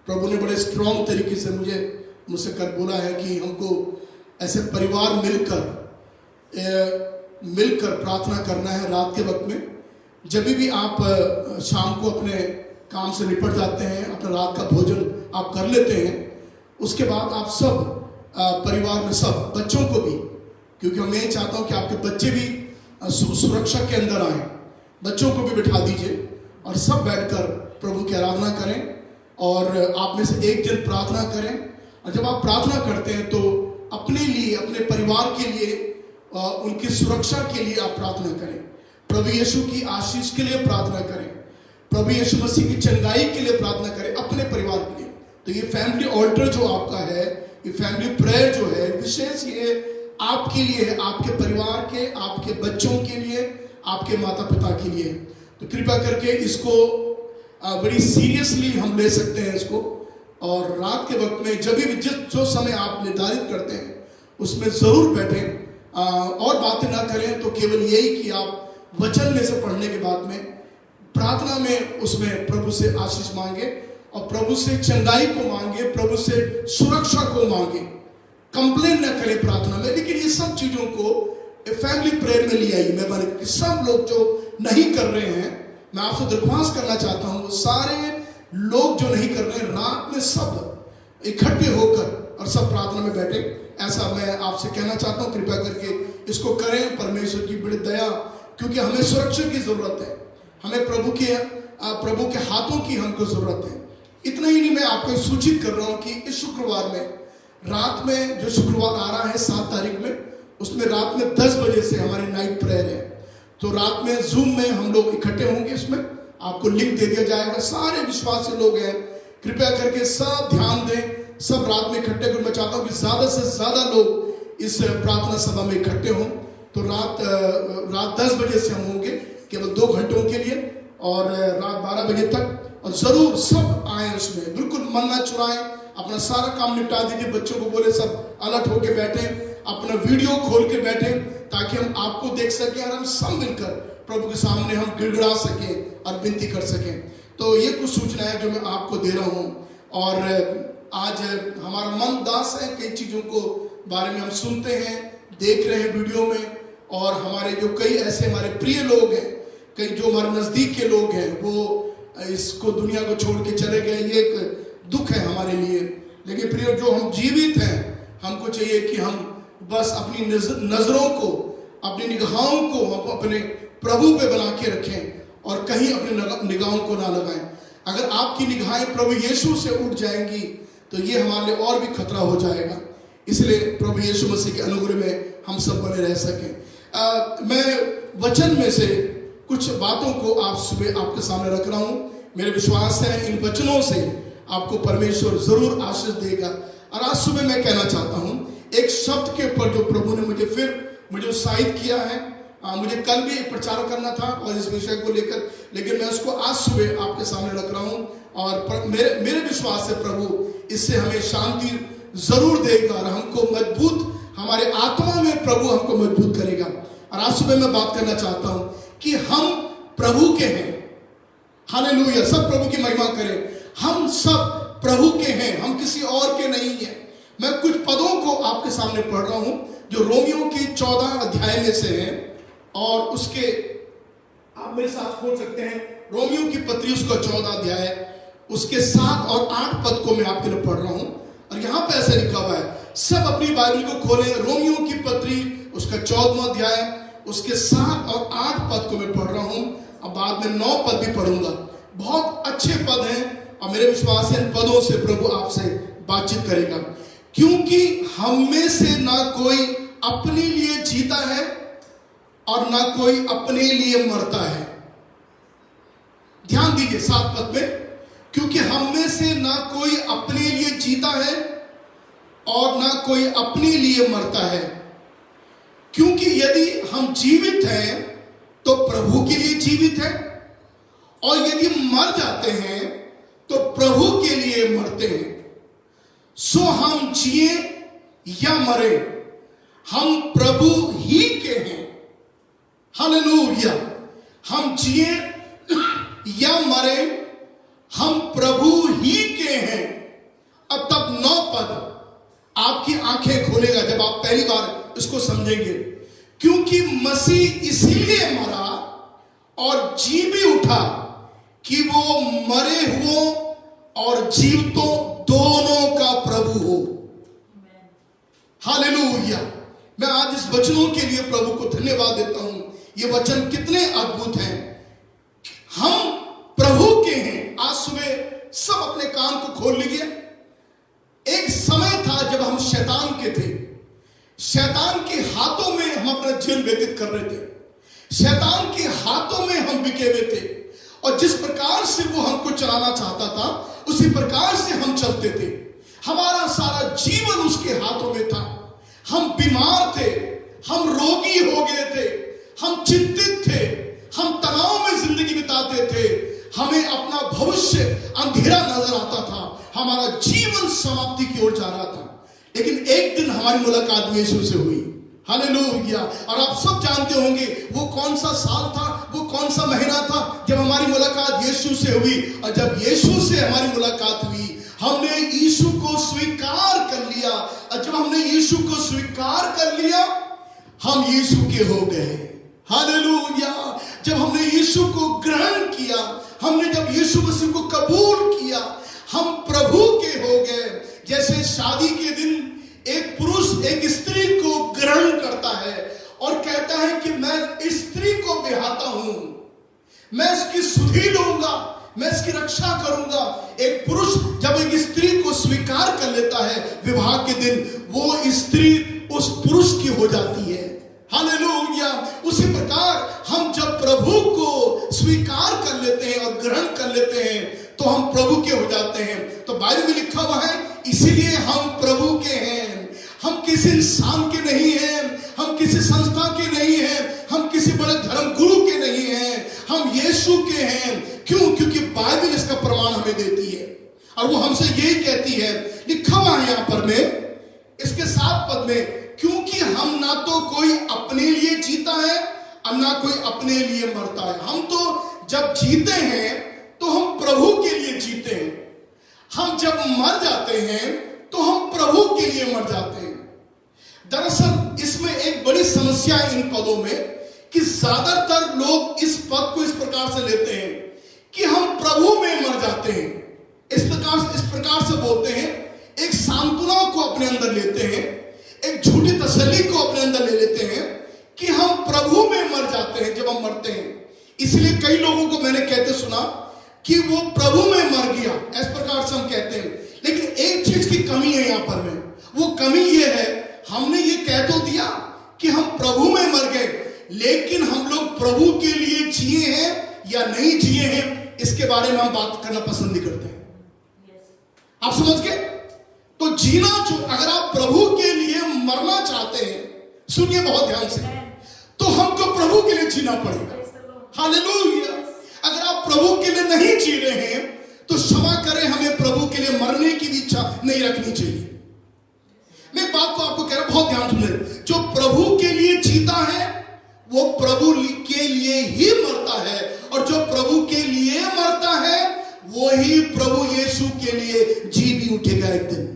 प्रभु ने बड़े स्ट्रॉन्ग तरीके से मुझसे कर बोला है कि हमको ऐसे परिवार मिलकर प्रार्थना करना है रात के वक्त में। जब भी आप शाम को अपने काम से निपट जाते हैं, अपना रात का भोजन आप कर लेते हैं, उसके बाद आप सब परिवार में सब बच्चों को भी, क्योंकि मैं ये चाहता हूँ कि आपके बच्चे भी सुरक्षा के अंदर आए, बच्चों को भी बिठा दीजिए और सब बैठकर प्रभु की आराधना करें और आप में से एक जन प्रार्थना करें। और जब आप प्रार्थना करते हैं तो अपने लिए, अपने परिवार के लिए, उनकी सुरक्षा के लिए आप प्रार्थना करें। प्रभु यीशु की आशीष के लिए प्रार्थना करें, प्रभु यीशु मसीह की चंगाई के लिए प्रार्थना करें अपने परिवार के लिए। तो ये फैमिली ऑल्टर जो आपका है, ये फैमिली प्रेयर जो है, विशेष ये आपके लिए है, आपके परिवार के, आपके बच्चों के लिए, आपके माता पिता के लिए। तो कृपया करके इसको बड़ी सीरियसली हम ले सकते हैं इसको, और रात के वक्त में जब भी जो समय आप निर्धारित करते हैं उसमें ज़रूर बैठें और बातें ना करें। तो केवल यही कि आप वचन में से पढ़ने के बाद में प्रार्थना में उसमें प्रभु से आशीष मांगे और प्रभु से चंगाई को मांगे, प्रभु से सुरक्षा को मांगे। कंप्लेन न करें प्रार्थना में, लेकिन ये सब चीज़ों को फैमिली प्रेयर में ले आइए। मैं सब लोग जो नहीं कर रहे हैं, मैं आपसे दरख्वास्त करना चाहता हूँ, वो सारे लोग जो नहीं कर रहे हैं, रात में सब इकट्ठे होकर और सब प्रार्थना में बैठे। ऐसा मैं आपसे कहना चाहता हूँ, कृपया करके इसको करें। परमेश्वर की बड़ी दया, क्योंकि हमें सुरक्षा की जरूरत है, हमें प्रभु के हाथों की हमको जरूरत है। इतना ही नहीं, मैं आपको सूचित कर रहा हूँ कि इस शुक्रवार में रात में, जो शुक्रवार आ रहा है 7 तारीख में, उसमें रात में 10 बजे से हमारी नाइट प्रेयर है। तो रात में जूम में हम लोग इकट्ठे होंगे, इसमें आपको लिंक दे दिया जाएगा। सारे विश्वासी लोग हैं, कृपया करके सब ध्यान दें, सब रात में इकट्ठे कर। मैं चाहता हूँ कि ज़्यादा से ज़्यादा लोग इस प्रार्थना सभा में इकट्ठे हों। तो रात 10 बजे से हम होंगे केवल 2 घंटों के लिए, और रात 12 बजे तक। और ज़रूर सब आए उसमें, बिल्कुल मन ना चुराएं, अपना सारा काम निपटा दीजिए। बच्चों को बोले सब अलर्ट होके बैठे, अपना वीडियो खोल के बैठे, ताकि हम आपको देख सकें और हम सब मिलकर प्रभु के सामने हम गिड़गिड़ा सकें और विनती कर सकें। तो ये कुछ सूचना है जो मैं आपको दे रहा हूँ। और आज हमारा मन उदास है, कई चीज़ों को बारे में हम सुनते हैं, देख रहे हैं वीडियो में, और हमारे जो कई ऐसे हमारे प्रिय लोग हैं, कई जो हमारे नज़दीक के लोग हैं, वो इसको दुनिया को छोड़ के चले गए। ये एक दुख है हमारे लिए। लेकिन प्रिय, जो हम जीवित हैं, हमको चाहिए कि हम बस अपनी नज़रों को, अपनी निगाहों को हम अपने प्रभु पे बना के रखें और कहीं अपनी निगाहों को ना लगाएं। अगर आपकी निगाहें प्रभु यीशु से उठ जाएंगी तो ये हमारे लिए और भी खतरा हो जाएगा। इसलिए प्रभु यीशु मसीह के अनुग्रह में हम सब बने रह सकें। मैं वचन में से कुछ बातों को आप सुबह आपके सामने रख रहा हूँ। मेरे विश्वास है इन वचनों से आपको परमेश्वर जरूर आशीष देगा। और आज सुबह मैं कहना चाहता हूँ एक शब्द के ऊपर जो प्रभु ने मुझे उत्साहित किया है। मुझे कल भी एक प्रचार करना था और इस विषय को लेकर, लेकिन मैं उसको आज सुबह आपके सामने रख रहा हूँ। और मेरे विश्वास है प्रभु इससे हमें शांति जरूर देगा और हमको मजबूत, हमारे आत्मा में प्रभु हमको मजबूत करेगा। और आज सुबह मैं बात करना चाहता हूँ कि हम प्रभु के हैं। हालेलुया, सब प्रभु की महिमा करें। हम सब प्रभु के हैं, हम किसी और के नहीं हैं। मैं कुछ पदों को आपके सामने पढ़ रहा हूं जो रोमियो के 14 अध्याय में से हैं, और उसके आप मेरे साथ खोल सकते हैं रोमियो की पत्री, उसका 14 अध्याय, उसके 7 और 8 पद को मैं आपके लिए पढ़ रहा हूं। और यहां पे ऐसे लिखा हुआ है, सब अपनी बाइबल को खोलें, रोमियो की पत्री उसका 14वां अध्याय उसके 7 और 8 पद को मैं पढ़ रहा हूं। अब बाद में 9 पद भी पढ़ूंगा। बहुत अच्छे पद हैं और मेरे विश्वास है इन पदों से प्रभु आपसे बातचीत करेगा। क्योंकि हम में से ना कोई अपने लिए जीता है और ना कोई अपने लिए मरता है। ध्यान दीजिए 7 पद में, क्योंकि हम में से ना कोई अपने लिए जीता है और ना कोई अपने लिए मरता है। क्योंकि यदि हम जीवित हैं तो प्रभु के लिए जीवित है, और यदि मर जाते हैं तो प्रभु के लिए मरते हैं। सो हम जिए या मरे हम प्रभु ही के हैं। हालेलुया। हम जिए या मरे हम प्रभु ही के हैं। अब तक 9 पद आपकी आंखें खोलेगा जब आप पहली बार इसको समझेंगे। क्योंकि मसीह इसीलिए मरा और जी भी उठा कि वो मरे हुओं और जीवतों दोनों का प्रभु हो। हालेलुया। मैं आज इस वचनों के लिए प्रभु को धन्यवाद देता हूं। ये वचन कितने अद्भुत हैं। हम प्रभु के हैं। आज सुबह सब अपने कान को खोल लीजिए। एक समय था जब हम शैतान के थे। शैतान के हाथों में हम अपना जीवन व्यतीत कर रहे थे। शैतान के हाथों में हम बिके हुए थे, और जिस प्रकार से वो हमको चलाना चाहता था उसी प्रकार से हम चलते थे। हमारा सारा जीवन उसके हाथों में था। हम बीमार थे, हम रोगी हो गए थे, हम चिंतित थे, हम तनाव में जिंदगी बिताते थे। हमें अपना भविष्य अंधेरा नजर आता था। हमारा जीवन समाप्ति की ओर जा रहा था। लेकिन एक दिन हमारी मुलाकात यीशु से हुई। हालेलुया। और आप सब जानते होंगे वो कौन सा साल था, वो कौन सा महीना था जब हमारी मुलाकात यीशु से हुई। और जब यीशु से हमारी मुलाकात हुई, हमने यीशु को स्वीकार कर लिया। और जब हमने यीशु को स्वीकार कर लिया, हम यीशु के हो गए। हालेलुया। जब हमने यीशु को ग्रहण किया, हमने जब यीशु मसीह को कबूल किया, हम प्रभु के हो गए। जैसे शादी के दिन एक पुरुष एक स्त्री को ग्रहण करता है और कहता है कि मैं इस स्त्री को ब्याहता हूं, मैं इसकी सुधि लूंगा, मैं इसकी रक्षा करूंगा। एक पुरुष जब एक स्त्री को स्वीकार कर लेता है विवाह के दिन, वो स्त्री उस पुरुष की हो जाती है। हालेलुया। उसी प्रकार हम जब प्रभु को स्वीकार कर लेते हैं और ग्रहण कर लेते हैं तो हम प्रभु के हो जाते हैं। तो बाइबल में लिखा हुआ है, इसीलिए हम प्रभु के हैं। हम किसी इंसान के नहीं हैं, हम किसी संस्था के नहीं हैं, हम किसी बड़े धर्म गुरु के नहीं हैं, हम यीशु के हैं। क्यों? क्योंकि बाइबल इसका प्रमाण हमें देती है और वो हमसे यही कहती है। लिखा हुआ है यहां पर में इसके 7 पद में, क्योंकि हम ना तो कोई अपने लिए जीता है और ना कोई अपने लिए मरता है। हम तो जब जीते हैं तो हम प्रभु के लिए जीते हैं। हम जब मर जाते हैं तो हम प्रभु के लिए मर जाते हैं। दरअसल इसमें एक बड़ी समस्या है इन पदों में कि ज्यादातर लोग इस पद को इस प्रकार से लेते हैं कि हम प्रभु में मर जाते हैं। इस प्रकार से बोलते हैं, एक सांत्वना को अपने अंदर लेते हैं, एक झूठी तसल्ली को अपने अंदर ले लेते हैं कि हम प्रभु में मर जाते हैं जब हम मरते हैं। इसलिए कई लोगों को मैंने कहते सुना कि वो प्रभु में मर गया, इस प्रकार से हम कहते हैं। लेकिन एक चीज की कमी है यहां पर में, वो कमी ये है, हमने ये कह तो दिया कि हम प्रभु में मर गए, लेकिन हम लोग प्रभु के लिए जिए हैं या नहीं जिए हैं, इसके बारे में हम बात करना पसंद नहीं करते हैं। आप समझ गए? तो जीना जो, अगर आप प्रभु के लिए मरना चाहते हैं, सुनिए बहुत ध्यान से, तो हमको प्रभु के लिए जीना पड़ेगा। हालेलुया। अगर आप प्रभु के लिए नहीं जी रहे हैं तो क्षमा करें, हमें प्रभु के लिए मरने की भी इच्छा नहीं रखनी चाहिए। मैं एक बात को आपको कह रहा हूं, बहुत ध्यान सुने। जो प्रभु के लिए जीता है वो प्रभु के लिए ही मरता है, और जो प्रभु के लिए मरता है वो ही प्रभु यीशु के लिए जी भी उठेगा एक दिन।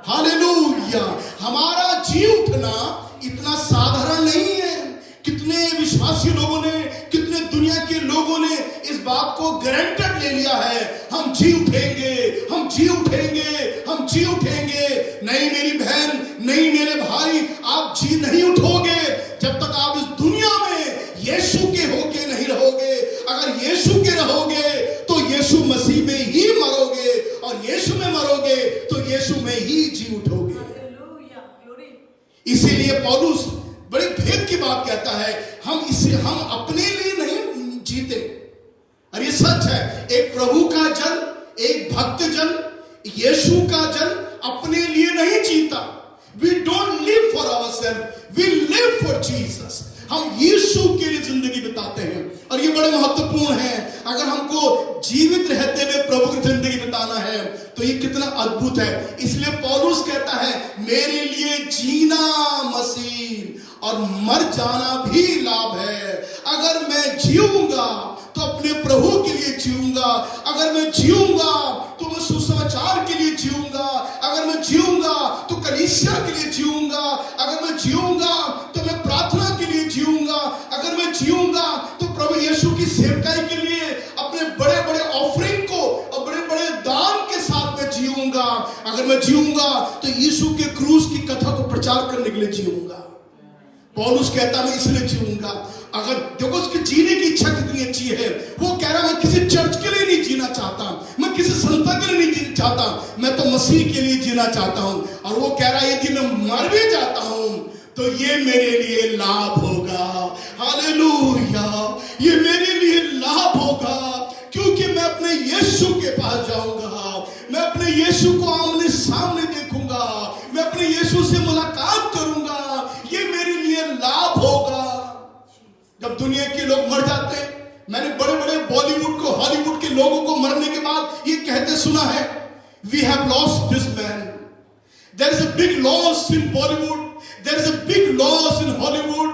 हालेलुया। हमारा जी उठना इतना साधारण नहीं है। कितने विश्वासी लोगों ने, कितने दुनिया के लोगों ने इस बात को गारंटेड ले लिया है, हम जी उठेंगे, हम जी जी उठेंगे, हम जी उठेंगे। नहीं मेरी बहन, नहीं मेरे भाई, आप जी नहीं उठोगे जब तक आप इस दुनिया में यीशु के होके नहीं रहोगे। अगर यीशु के रहोगे तो यीशु मसीह में ही मरोगे, और यीशु में मरोगे तो यीशु में ही जी उठोगे। इसीलिए पौलुस बड़ी भेद की बात कहता है, हम अपने लिए नहीं जीते। और ये सच है, एक प्रभु का जन, एक भक्त जन, यीशु का जन अपने लिए नहीं जीता। We don't live for ourselves, we live for Jesus. हम यीशु के लिए जिंदगी बिताते हैं, और ये बड़े महत्वपूर्ण है। अगर हमको जीवित रहते हुए प्रभु की जिंदगी बिताना है तो ये कितना अद्भुत है। इसलिए पौलुस कहता है, मेरे लिए जीना मसीह और मर जाना भी लाभ है। अगर मैं जीऊंगा तो अपने प्रभु के लिए जीऊंगा, अगर मैं जीऊंगा तो मैं सुसमाचार के लिए जीऊंगा, अगर मैं जीऊंगा तो कलीसिया के लिए जीऊंगा, अगर मैं जीऊंगा तो मैं प्रार्थना के लिए जीऊंगा, अगर मैं जीऊंगा तो प्रभु यीशु की सेवकाई के लिए अपने बड़े बड़े ऑफरिंग को और बड़े बड़े दान के साथ में जीऊंगा, अगर मैं जीऊंगा तो यीशु के क्रूस की कथा को प्रचार करने के लिए जीऊंगा। पौलुस कहता मैं इसलिए जीऊंगा। अगर देखो उसकी जीने की इच्छा कितनी अच्छी है। वो कह रहा मैं किसी चर्च के लिए नहीं जीना चाहता, मैं किसी संस्था के लिए नहीं जीना चाहता, मैं तो मसीह के लिए जीना चाहता हूं। और वो कह रहा है यदि मैं मर भी जाता हूं तो ये मेरे लिए लाभ होगा। हालेलुया, ये मेरे लिए लाभ होगा, क्योंकि मैं अपने यीशु के पास जाऊंगा, मैं अपने यीशु को आमने सामने देखूंगा, मैं अपने यीशु से मुलाकात करूंगा। ये मेरे लिए लाभ होगा। जब दुनिया के लोग मर जाते हैं, मैंने बड़े बड़े बॉलीवुड को, हॉलीवुड के लोगों को मरने के बाद ये कहते सुना है, we have lost this man. There is a big loss in Bollywood, there is a big loss in Hollywood.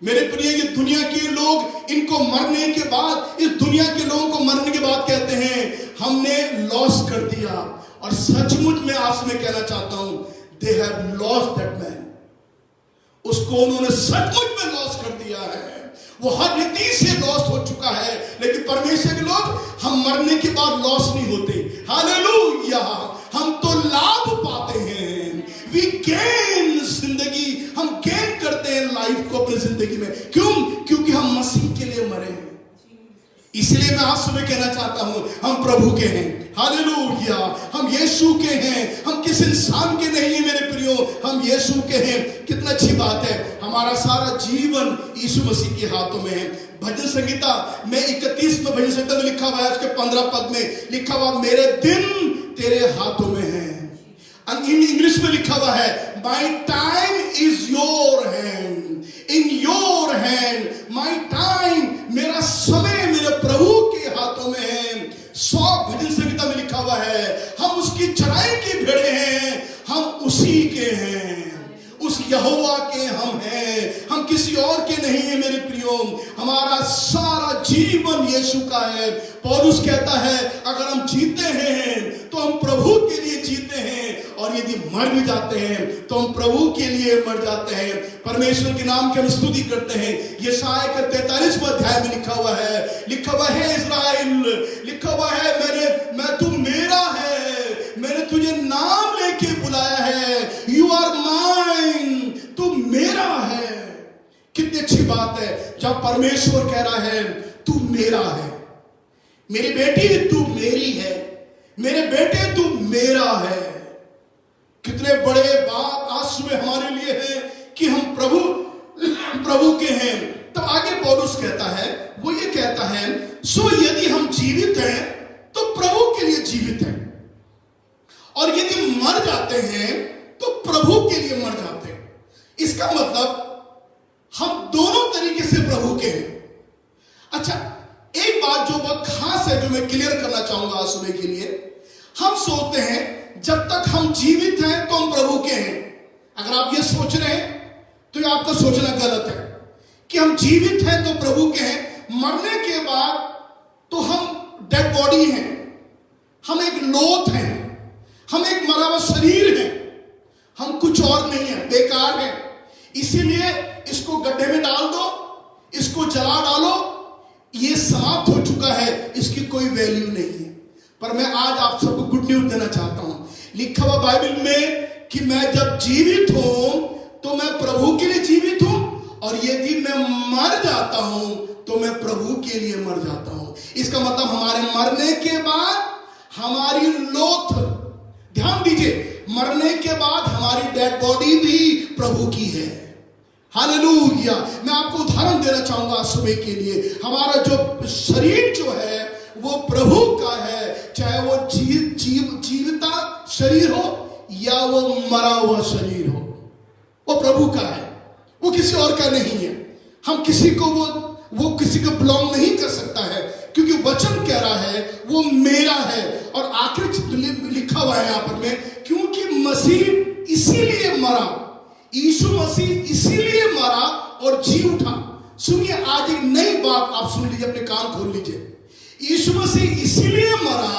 मेरे प्रिय, ये दुनिया के लोग इनको मरने के बाद, इस दुनिया के लोगों को मरने के बाद कहते हैं हमने लॉस कर दिया। और सचमुच मैं आपसे कहना चाहता हूं, they have lost that man. उसको उन्होंने सचमुच में लॉस कर दिया है। वो हर रीति से लॉस हो चुका है। लेकिन परमेश्वर के लोग, हम मरने के बाद लॉस नहीं होते। हालेलुया, हम तो लाभ पाते हैं। वी गेन जिंदगी, हम गेन करते हैं लाइफ को अपनी जिंदगी में। क्यों? क्योंकि हम मसीह के लिए मरे हैं। इसलिए मैं आज सुबह कहना चाहता हूं, हम प्रभु के हैं। हालेलुया, हम यीशु के हैं, हम किस इंसान के नहीं है मेरे प्रियो, हम यीशु के हैं। कितना अच्छी बात है, हमारा सारा जीवन यीशु मसीह के हाथों में है। भजन संहिता में 31 में भजन संहिता में लिखा हुआ है, उसके 15 पद में लिखा हुआ, मेरे दिन तेरे हाथों में है। इंग्लिश में लिखा हुआ है, my time is your hand, in your hand my time, मेरा समय मेरे प्रभु के हाथों में है। 100 भजन संहिता में लिखा हुआ है, हम उसकी चराई की भेड़ें हैं, हम उसी के हैं, उस यहोवा के हम हैं, हम किसी और के नहीं है मेरे प्रियो। हमारा सारा जीवन यीशु का है। पौलुस कहता है, अगर हम जीते हैं तो हम प्रभु के लिए जीते हैं, और यदि मर भी जाते हैं तो हम प्रभु के लिए मर जाते हैं। परमेश्वर के नाम की हम स्तुति करते हैं। यशायाह का 43वां अध्याय में लिखा हुआ है इस्राएल, लिखा हुआ है, मैं तू मेरा है, मैंने तुझे नाम लेके बुलाया है, यू आर माइन, तू मेरा है। कितनी अच्छी बात है जब परमेश्वर कह रहा है तू मेरा है। मेरी बेटी तू मेरी है, मेरे बेटे तू मेरा है। कितने बड़े बात आज सुबह हमारे लिए है कि हम प्रभु के हैं। तो आगे पौलुस कहता है, वो ये कहता है, सो यदि हम जीवित हैं तो प्रभु के लिए जीवित हैं, और यदि मर जाते हैं तो प्रभु के लिए मर जाते हैं। इसका मतलब हम दोनों तरीके से प्रभु के हैं। अच्छा, एक बात जो बहुत खास है, जो मैं क्लियर करना चाहूंगा आज सुबह के लिए, हम सोचते हैं जब तक हम जीवित हैं तो हम प्रभु के हैं। अगर आप ये सोच रहे हैं तो ये आपका सोचना गलत है कि हम जीवित हैं तो प्रभु के हैं, मरने के बाद तो हम डेड बॉडी हैं, हम एक लोथ हैं, हम एक मरा हुआ शरीर है, हम कुछ और नहीं है, बेकार है। इसीलिए इसको गड्ढे में डाल दो, इसको जला डालो, ये समाप्त हो चुका है, इसकी कोई वैल्यू नहीं है। पर मैं आज आप सबको गुड न्यूज देना चाहता हूं। लिखा हुआ बाइबल में कि मैं जब जीवित हूं तो मैं प्रभु के लिए जीवित हूं, और यदि मैं मर जाता हूं तो मैं प्रभु के लिए मर जाता हूं। इसका मतलब हमारे मरने के बाद हमारी लोथ, ध्यान दीजिए, मरने के बाद हमारी डेड बॉडी भी प्रभु की है। हालेलुया। मैं आपको उदाहरण देना चाहूंगा सुबह के लिए। हमारा जो शरीर जो है वो प्रभु का है, चाहे वो जीविता शरीर हो या वो मरा हुआ शरीर हो, वो प्रभु का है, वो किसी और का नहीं है। हम किसी को वो किसी को बिलोंग नहीं कर सकता है, क्योंकि वचन कह रहा है वो मेरा है। और आखिर लिखा हुआ है यहां पर में, क्योंकि मसीह इसीलिए मरा, यीशु मसीह इसीलिए मरा और जी उठा। सुनिए, आज एक नई बात आप सुन लीजिए, अपने कान खोल लीजिए। यीशु मसीह इसीलिए मरा,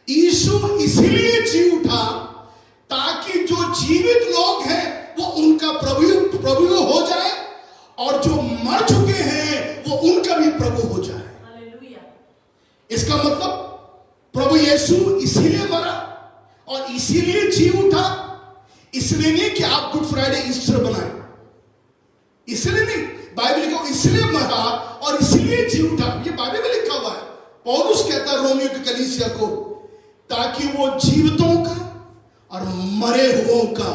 यीशु इसीलिए जी उठा, ताकि जो जीवित लोग हैं वो उनका प्रभु हो जाए, और जो मर चुके हैं वो उनका भी प्रभु हो जाए। इसका मतलब प्रभु यीशु इसीलिए मरा और इसीलिए जी उठा। इसलिए नहीं कि आप गुड फ्राइडे ईस्टर बनाए, इसलिए नहीं। बाइबल को इसलिए मरा और इसीलिए जी उठा, ये बाइबल में लिखा हुआ है। पौलुस कहता है रोमियो की कलीसिया को, ताकि वो जीवितों का और मरे हुओं का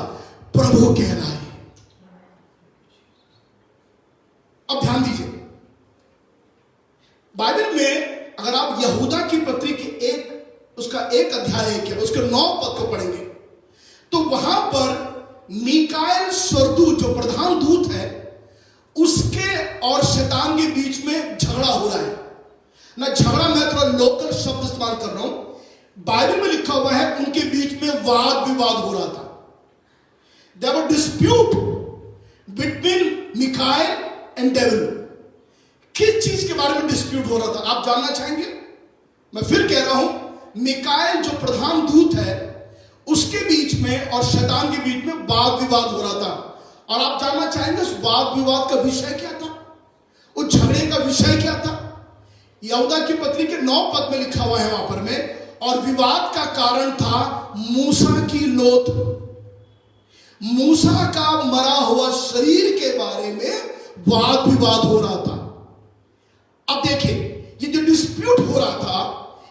प्रभु कहलाए। अब ध्यान दीजिए, बाइबल में अगर आप यहूदा की पत्री के उसका एक अध्याय है, उसके 9 पद को पढ़ेंगे तो वहां पर मीकाएल स्वर्गदूत जो प्रधान दूत है उसके और शैतान के बीच में झगड़ा हो रहा है ना। झगड़ा, मैं थोड़ा लोकल शब्द इस्तेमाल कर रहा हूं। बाइबल में लिखा हुआ है उनके बीच में वाद विवाद हो रहा था। There was dispute between Michael and devil. किस चीज के बारे में डिस्प्यूट हो रहा था आप जानना चाहेंगे? मैं फिर कह रहा हूं, मिकाएल जो प्रधान दूत है उसके बीच में और शैतान के बीच में वाद विवाद हो रहा था। और आप जानना चाहेंगे उस वाद विवाद का विषय क्या था, उस झगड़े का विषय क्या था? यहूदा की पत्री के 9 पद में लिखा हुआ है वहां पर में, और विवाद का कारण था मूसा की लोथ, मूसा का मरा हुआ शरीर के बारे में वाद विवाद हो रहा था। अब देखिए, ये जो डिस्प्यूट हो रहा था,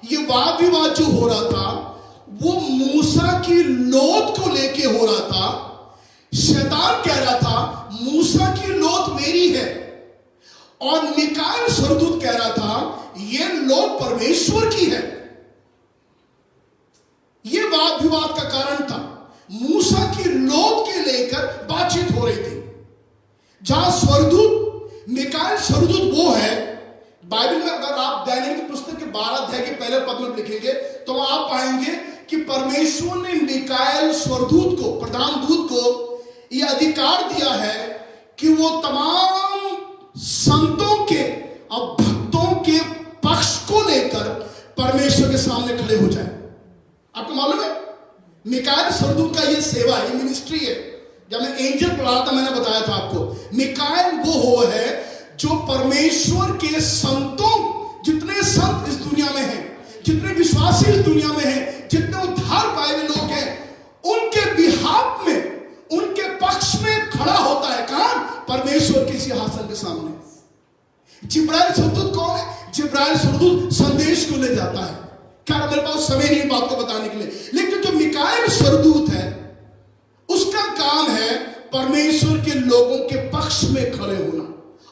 ये वाद विवाद जो हो रहा था वो मूसा की लोथ को लेके हो रहा था। शैतान कह रहा था मूसा की लोथ मेरी है, और मिकाएल स्वर्गदूत कह रहा था ये लोथ परमेश्वर की है। ये वाद विवाद का कारण था। मूसा की लोथ के लेकर बातचीत हो रही थी। जहां स्वर्गदूत मिकाएल स्वर्गदूत वो है, बाइबल में अगर आप दानियेल की पुस्तक के 12 अध्याय के पहले पद में लिखेंगे तो आप पाएंगे कि परमेश्वर ने मिकाएल स्वर्गदूत को, प्रधान दूत को यह अधिकार दिया है कि वो तमाम संतों के और भक्तों के पक्ष को लेकर परमेश्वर के सामने खड़े हो जाए। आपको मालूम है मिकाएल स्वर्गदूत का ये सेवा है, मिनिस्ट्री है। जब मैं एंजल पढ़ा था मैंने बताया था आपको, मिकाएल वो है जो परमेश्वर के संतों, जितने संत इस दुनिया में हैं, जितने विश्वासी इस दुनिया में हैं, जितने उद्धार पाए हुए लोग हैं, उनके बिहाफ में, उनके पक्ष में खड़ा होता है। कहां? परमेश्वर के सिंहासन के सामने। जिब्राइल स्वर्गदूत कौन है? जिब्राइल स्वर्गदूत संदेश को ले जाता है। क्या मेरे पास समय नहीं बात को बताने के लिए, लेकिन जो मिकाएल स्वर्गदूत है उसका काम है परमेश्वर के लोगों के पक्ष में खड़े होना,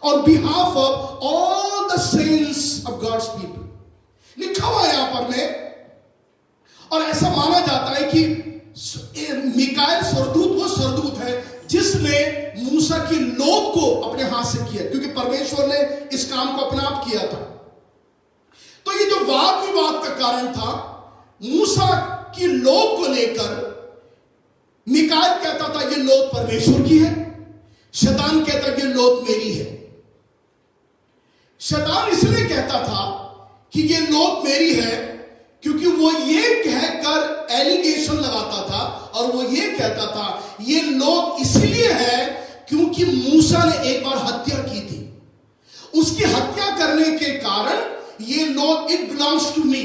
on behalf of all the saints of God's people। लिखा हुआ है यहां पर में, और ऐसा माना जाता है कि मिकाएल स्वर्गदूत वो स्वर्गदूत है जिसने मूसा की लोथ को अपने हाथ से किया, क्योंकि परमेश्वर ने इस काम को अपने आप किया था। तो ये जो वाद विवाद का कारण था मूसा की लोथ को लेकर, मिकाएल कहता था ये लोथ परमेश्वर की है, शैतान कहता ये लोथ मेरी है। शैतान इसलिए कहता था कि ये लोथ मेरी है क्योंकि वो ये कहकर एलिगेशन लगाता था, और वो ये कहता था ये लोथ इसलिए है क्योंकि मूसा ने एक बार हत्या की थी, उसकी हत्या करने के कारण ये लोथ, it belongs to me,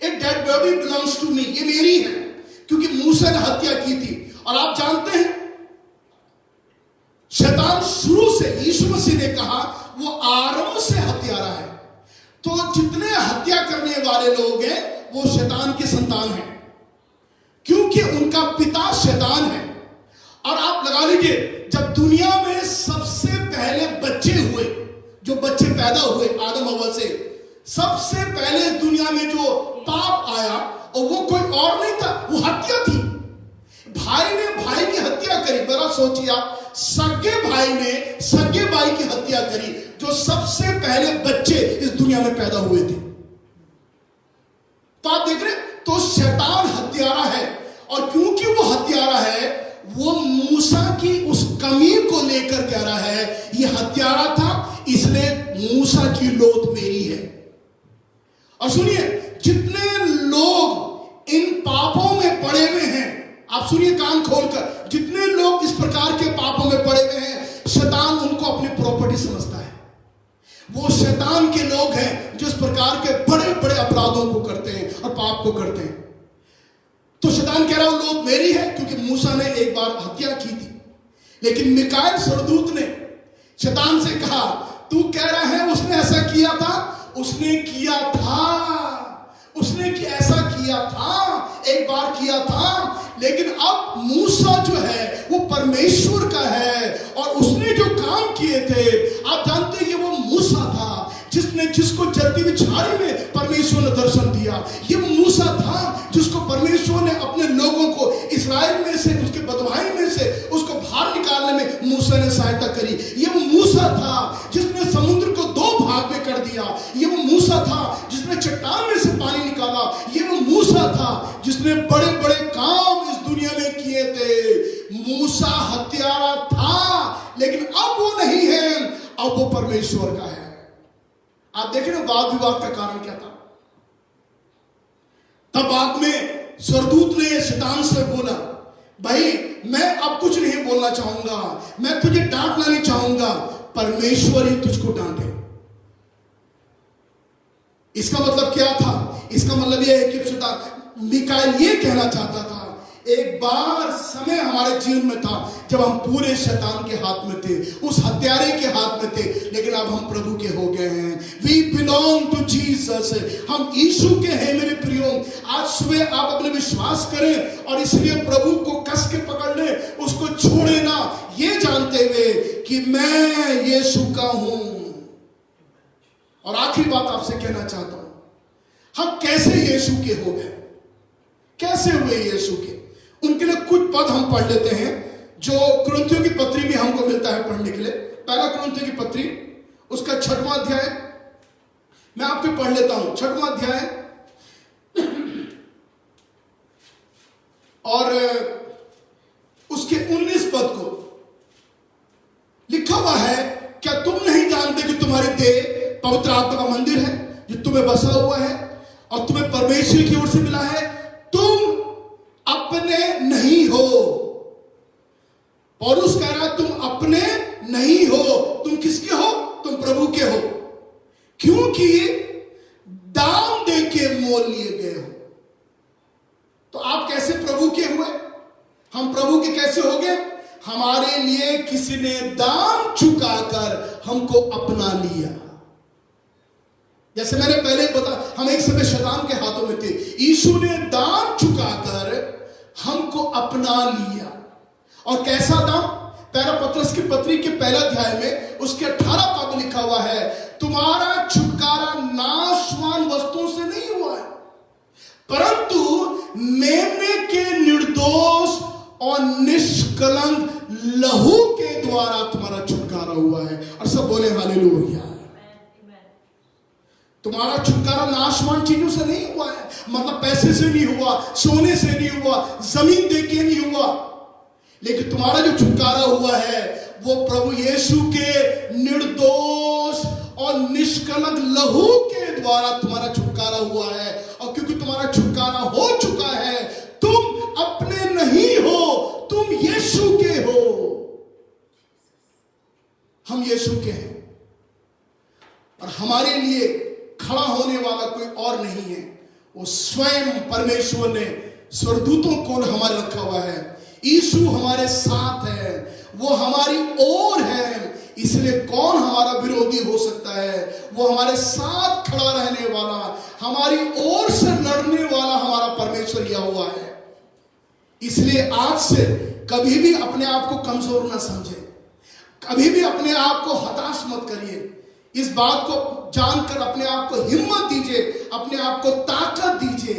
a dead body belongs to me, ये मेरी है, क्योंकि मूसा ने हत्या की थी। और आप जानते हैं शैतान शुरू से, यीशु मसीह ने कहा वो आरंभ से हत्यारा है। तो जितने हत्या करने वाले लोग हैं वो शैतान के संतान हैं, क्योंकि उनका पिता शैतान है। और आप लगा लीजिए, जब दुनिया में सबसे पहले बच्चे हुए, जो बच्चे पैदा हुए आदम हव्वा से, सबसे पहले दुनिया में जो पाप आया, और वो कोई और नहीं था, वो हत्या थी। भाई ने भाई की हत्या करी। बड़ा सोचिए आप, सगे भाई ने सगे भाई की हत्या करी, जो सबसे पहले बच्चे इस दुनिया में पैदा हुए थे। तो आप देख रहे, तो शैतान हत्यारा है, और क्योंकि वो हत्यारा है, वो मूसा की उस कमी को लेकर कह रहा है ये हत्यारा था, इसलिए मूसा की लोथ मेरी है। और सुनिए, जितने लोग इन पापों में पड़े हुए हैं, आप सुनिए कान खोलकर, जितने लोग इस प्रकार के पापों में पड़े हुए हैं, शैतान उनको अपनी प्रॉपर्टी समझता है। वो शैतान के लोग हैं जो इस प्रकार के बड़े बड़े अपराधों को करते हैं और पाप को करते हैं। तो शैतान कह रहा है लोग मेरी है, क्योंकि मूसा ने एक बार हत्या की थी। लेकिन मिकाएल स्वर्गदूत ने शैतान से कहा, तू कह रहा है उसने ऐसा किया था, उसने किया था, उसने ऐसा किया था, एक बार किया था, लेकिन अब मूसा जो है वो परमेश्वर का है, और उसने जो काम किए थे, आप जानते हैं कि वो मूसा था जिसको जलती हुई झाड़ी में परमेश्वर ने दर्शन दिया। ये मूसा था जिसको परमेश्वर ने अपने लोगों को इस्राएल में से, उसके बदमाशी में से उसको बाहर निकालने में मूसा ने सहायता करी। ये वो मूसा था जिसने समुद्र को 2 भाग में कर दिया। ये वो मूसा था जिसने चट्टान में से पानी निकाला। ये वो मूसा था जिसने बड़े बड़े काम इस दुनिया में किए थे। मूसा हत्यारा था, लेकिन अब वो नहीं है, अब वो परमेश्वर का है। आप देखें ना, वाद विवाद का कारण क्या था। तब बाद में स्वर्गदूत ने शैतान से बोला, भाई मैं अब कुछ नहीं बोलना चाहूंगा, मैं तुझे डांटना नहीं चाहूंगा, परमेश्वर ही तुझको डांटे। इसका मतलब क्या था? इसका मतलब यह है कि शैतान, मिकाएल ये कहना चाहता था, एक बार समय हमारे जीवन में था जब हम पूरे शैतान के हाथ में थे, उस हत्यारे के हाथ में थे, लेकिन अब हम प्रभु के हो गए हैं। वी बिलोंग टू जीसस, हम यीशु के हैं। मेरे प्रियो, आज सुबह आप अपने विश्वास करें और इसलिए प्रभु को कस के पकड़ ले, उसको छोड़े ना, ये जानते हुए कि मैं यीशु का हूं। और आखिरी बात आपसे कहना चाहता हूं, हम कैसे यीशु के हो गए, कैसे हुए यीशु के, उनके लिए कुछ पद हम पढ़ लेते हैं जो कुरिन्थियों की पत्री भी हमको मिलता है पढ़ने के लिए। पहला कुरिन्थियों की पत्री, उसका 6वां अध्याय मैं आपको पढ़ लेता हूं। 6वां अध्याय और उसके 19 पद को लिखा हुआ है, क्या तुम नहीं जानते कि तुम्हारी देह पवित्र आत्मा का मंदिर है जो तुम्हें बसा हुआ है और तुम्हें परमेश्वर की ओर से मिला है, तुम अपने नहीं हो। पौलुस कह रहा है तुम अपने नहीं हो, तुम किसके हो? तुम प्रभु के हो, क्योंकि दाम दे के मोल लिए गए हो। तो आप कैसे प्रभु के हुए? हम प्रभु के कैसे हो गए? हमारे लिए किसी ने दाम चुकाकर हमको अपना लिया। जैसे मैंने पहले बताया, हम एक समय शैतान के हाथों में थे, यीशु ने दाम चुकाकर हमको अपना लिया। और कैसा दाम? पहला पत्रस की पत्री के पहला अध्याय में उसके 18 पद में लिखा हुआ है, तुम्हारा छुटकारा नाशवान वस्तुओं से नहीं हुआ है, परंतु मेमने के निर्दोष और निष्कलंक लहू के द्वारा तुम्हारा छुटकारा हुआ है। और सब बोले हालेलुया। तुम्हारा छुटकारा नाशवान चीजों से नहीं हुआ है, मतलब पैसे से नहीं हुआ, सोने से नहीं हुआ, जमीन दे के नहीं हुआ, लेकिन तुम्हारा जो छुटकारा हुआ है वो प्रभु यीशु के निर्दोष और निष्कलंक लहू के द्वारा तुम्हारा छुटकारा हुआ है। और क्योंकि तुम्हारा छुटकारा हो चुका है, तुम अपने नहीं हो, तुम यीशु के हो। हम यीशु के हैं और हमारे लिए खड़ा होने वाला कोई और नहीं है, वो स्वयं परमेश्वर ने स्वर्गदूतों को हमारे रखा हुआ है। यीशु हमारे साथ है, वो हमारी ओर है, इसलिए कौन हमारा विरोधी हो सकता है? वो हमारे साथ खड़ा रहने वाला, हमारी ओर से लड़ने वाला हमारा परमेश्वर यहोवा है। इसलिए आज से कभी भी अपने आप को कमजोर ना समझे, कभी भी अपने आप को हताश मत करिए। इस बात को जानकर अपने आप को हिम्मत दीजिए, अपने आप को ताकत दीजिए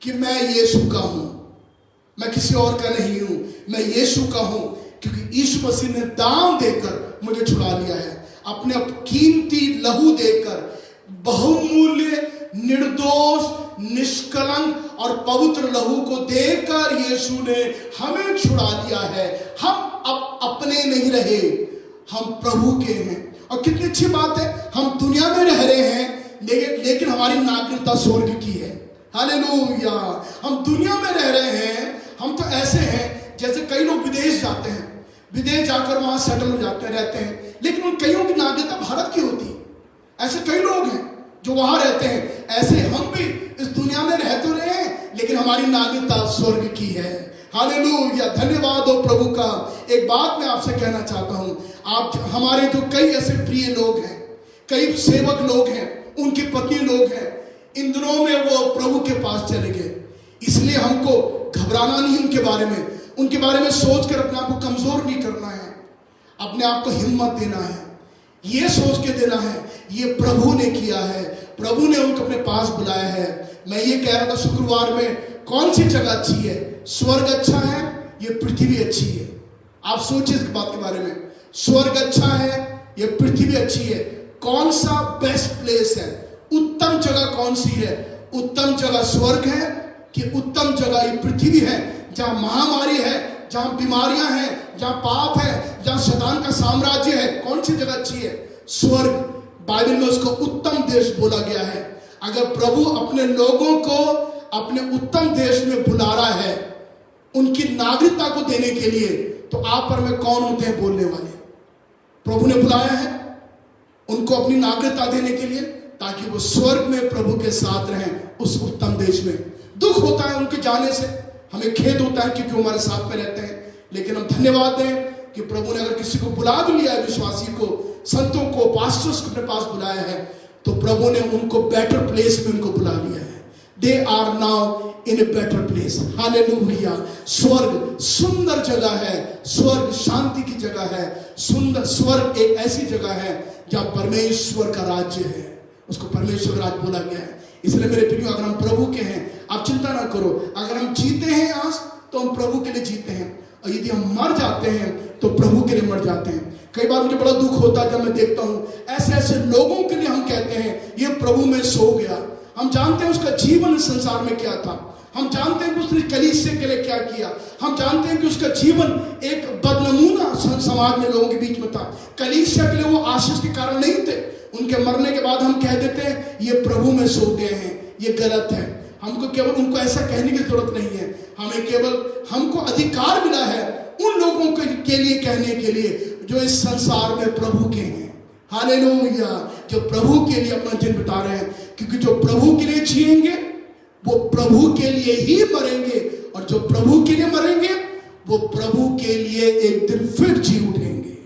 कि मैं यीशु का हूं, मैं किसी और का नहीं हूं, मैं यीशु का हूं, क्योंकि यीशु मसीह ने दाम देकर मुझे छुड़ा लिया है। अपने कीमती लहू देकर, बहुमूल्य, निर्दोष, निष्कलंक और पवित्र लहू को देकर यीशु ने हमें छुड़ा लिया है। हम अब अपने नहीं रहे, हम प्रभु के हैं। और कितनी अच्छी बात है, हम दुनिया में रह रहे हैं लेकिन हमारी नागरिकता स्वर्ग की है। हालेलुया। हम दुनिया में रह रहे हैं, हम तो ऐसे हैं जैसे कई लोग विदेश जाते हैं, विदेश जाकर वहां सेटल हो जाते रहते हैं, लेकिन उन कईयों की नागरिकता भारत की होती है। ऐसे कई लोग हैं जो वहां रहते हैं। ऐसे हम भी इस दुनिया में रह तो रहे हैं, लेकिन हमारी नागरिकता स्वर्ग की है। हालेलुया। धन्यवाद हो प्रभु का। एक बात मैं आपसे कहना चाहता हूं, आप हमारे जो कई ऐसे प्रिय लोग हैं, कई सेवक लोग हैं, उनकी पत्नी लोग हैं, इन दिनों में वो प्रभु के पास चले गए। इसलिए हमको घबराना नहीं, उनके बारे में सोचकर अपने आप को कमजोर नहीं करना है, अपने आप को हिम्मत देना है, ये सोच के देना है ये प्रभु ने किया है, प्रभु ने उनको अपने पास बुलाया है। मैं ये कह रहा था शुक्रवार में, कौन सी जगह अच्छी है? स्वर्ग अच्छा है, ये पृथ्वी अच्छी है। आप सोचिए इस बात के बारे में। स्वर्ग अच्छा है, ये पृथ्वी अच्छी है। कौन सा बेस्ट प्लेस है? उत्तम जगह कौन सी है? उत्तम जगह स्वर्ग है कि उत्तम जगह ये पृथ्वी है, जहां महामारी है, जहां बीमारियां हैं, जहां पाप है, जहां शैतान का साम्राज्य है? कौन सी जगह अच्छी है? स्वर्ग। बाइबल में उसको उत्तम देश बोला गया है। अगर प्रभु अपने लोगों को अपने उत्तम देश में बुला रहा है उनकी नागरिकता को देने के लिए, तो आप पर में कौन होते हैं बोलने वाले? प्रभु ने बुलाया है उनको अपनी नागरिकता देने के लिए, ताकि वो स्वर्ग में प्रभु के साथ रहें उस उत्तम देश में। दुख होता है उनके जाने से, हमें खेद होता है क्योंकि हमारे साथ में रहते हैं, लेकिन हम धन्यवाद दें कि प्रभु ने अगर किसी को बुला भी लिया है, विश्वासी को, संतों को, पास्टर्स को अपने पास बुलाया है, तो प्रभु ने उनको बेटर प्लेस में उनको बुला लिया है। They are now in a better place. Hallelujah. स्वर्ग सुंदर जगह है, स्वर्ग शांति की जगह है। सुंदर स्वर्ग एक ऐसी जगह है जहां परमेश्वर का राज्य है, उसको परमेश्वर राज्य बोला गया है। इसलिए मेरे प्रियो, अगर हम प्रभु के हैं, आप चिंता ना करो। अगर हम जीते हैं आज, तो हम प्रभु के लिए जीते हैं, और यदि हम मर जाते हैं तो प्रभु के लिए मर जाते हैं। कई बार मुझे बड़ा दुख होता है जब मैं देखता हूं ऐसे ऐसे लोगों के लिए हम कहते हैं ये प्रभु में सो गया। हम जानते हैं उसका जीवन इस संसार में क्या था, हम जानते हैं कि उसने कलीसिया के लिए क्या किया, हम जानते हैं कि उसका जीवन एक बदनमूना समाज में लोगों के बीच में था। कलीसिया के लिए वो आशीष के कारण नहीं थे। उनके मरने के बाद हम कह देते हैं ये प्रभु में सो गए हैं, ये गलत है। हमको केवल उनको ऐसा कहने की जरूरत नहीं है, हमें केवल हमको अधिकार मिला है उन लोगों के लिए कहने के लिए जो इस संसार में प्रभु के हैं। हालेलुया। जो प्रभु के लिए अपना जीवन बिता रहे हैं, क्योंकि जो प्रभु के लिए जिएंगे वो प्रभु के लिए ही मरेंगे, और जो प्रभु के लिए मरेंगे वो प्रभु के लिए एक दिन फिर जी उठेंगे।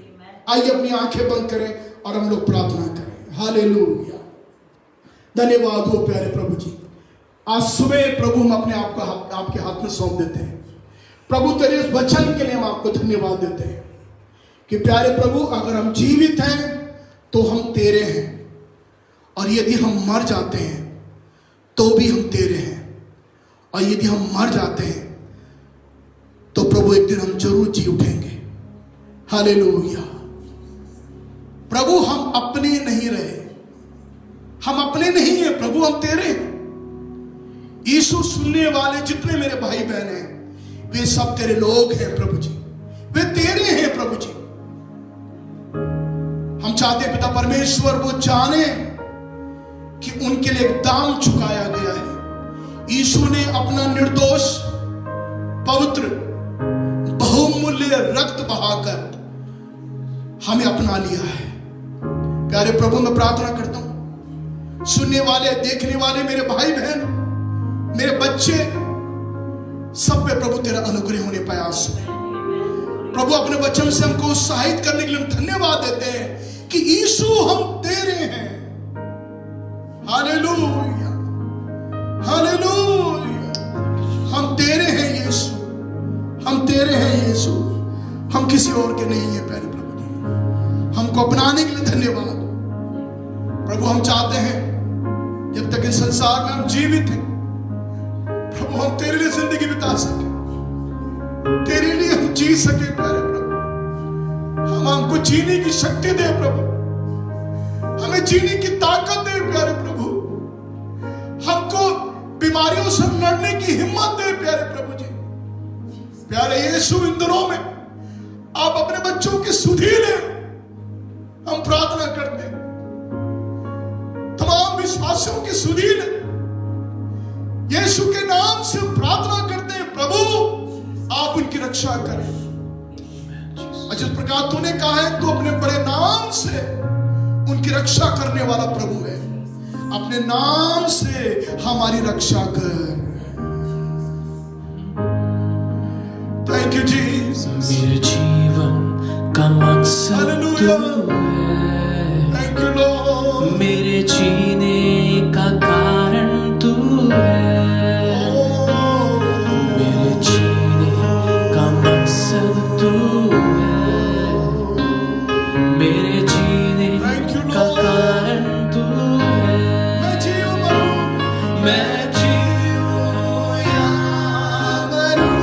आइए अपनी आंखें बंद करें और हम लोग प्रार्थना करें। हालेलुया। धन्यवाद हो प्यारे प्रभु जी। आज सुबह प्रभु हम अपने आप को आपके हाथ में सौंप देते हैं। प्रभु तेरे इस वचन के लिए हम आपको धन्यवाद देते हैं कि प्यारे प्रभु, अगर हम जीवित हैं तो हम तेरे हैं, और यदि हम मर जाते हैं तो भी हम तेरे हैं, और यदि हम मर जाते हैं तो प्रभु एक दिन हम जरूर जी उठेंगे। हालेलुया। प्रभु हम अपने नहीं रहे, हम अपने नहीं हैं प्रभु, हम तेरे हैं। यीशु सुनने वाले जितने मेरे भाई बहन हैं वे सब तेरे लोग हैं प्रभु जी, वे तेरे हैं प्रभु जी। हम चाहते हैं पिता परमेश्वर वो जाने कि उनके लिए एक दाम चुकाया गया है। यीशु ने अपना निर्दोष, पवित्र, बहुमूल्य रक्त बहाकर हमें अपना लिया है। प्यारे प्रभु, मैं प्रार्थना करता हूं सुनने वाले, देखने वाले मेरे भाई बहन मेरे बच्चे, सब पे प्रभु तेरा अनुग्रह होने पाए आज सुबह। प्रभु अपने वचन से हमको उत्साहित करने के लिए हम धन्यवाद देते हैं कि यीशु हम तेरे हैं। Hallelujah, hallelujah. हम तेरे हैं यीशु, हम तेरे हैं यीशु, हम किसी और के नहीं है प्यारे प्रभु जी। हमको अपनाने के लिए धन्यवाद प्रभु। हम चाहते हैं जब तक इस संसार में हम जीवित हैं प्रभु, हम तेरे लिए जिंदगी बिता सके, तेरे लिए हम जी सके प्यारे प्रभु। हमको जीने की शक्ति दे प्रभु, हमें जीने की ताकत दे प्यारे प्रभु। हमको बीमारियों से लड़ने की हिम्मत दे प्यारे प्रभु जी। प्यारे यीशु, इन दिनों में आप अपने बच्चों की सुधि ले, हम प्रार्थना करते हैं। तमाम विश्वासियों की सुधि ले, यीशु के नाम से प्रार्थना करते हैं प्रभु आप उनकी रक्षा करें। और जिस प्रकार तूने कहा है, तू अपने बड़े नाम से उनकी रक्षा करने वाला प्रभु है। अपने नाम से हमारी रक्षा कर। Thank you Jesus. मेरे जीवन का मकसद तू है, थैंक यू लॉर्ड। मेरे जीने का कारण तू है, मेरे जीने का मकसद तू है, मेरे जीने का कारण तू है। मैं जीऊं मरूं, मैं जीऊं या मरूं,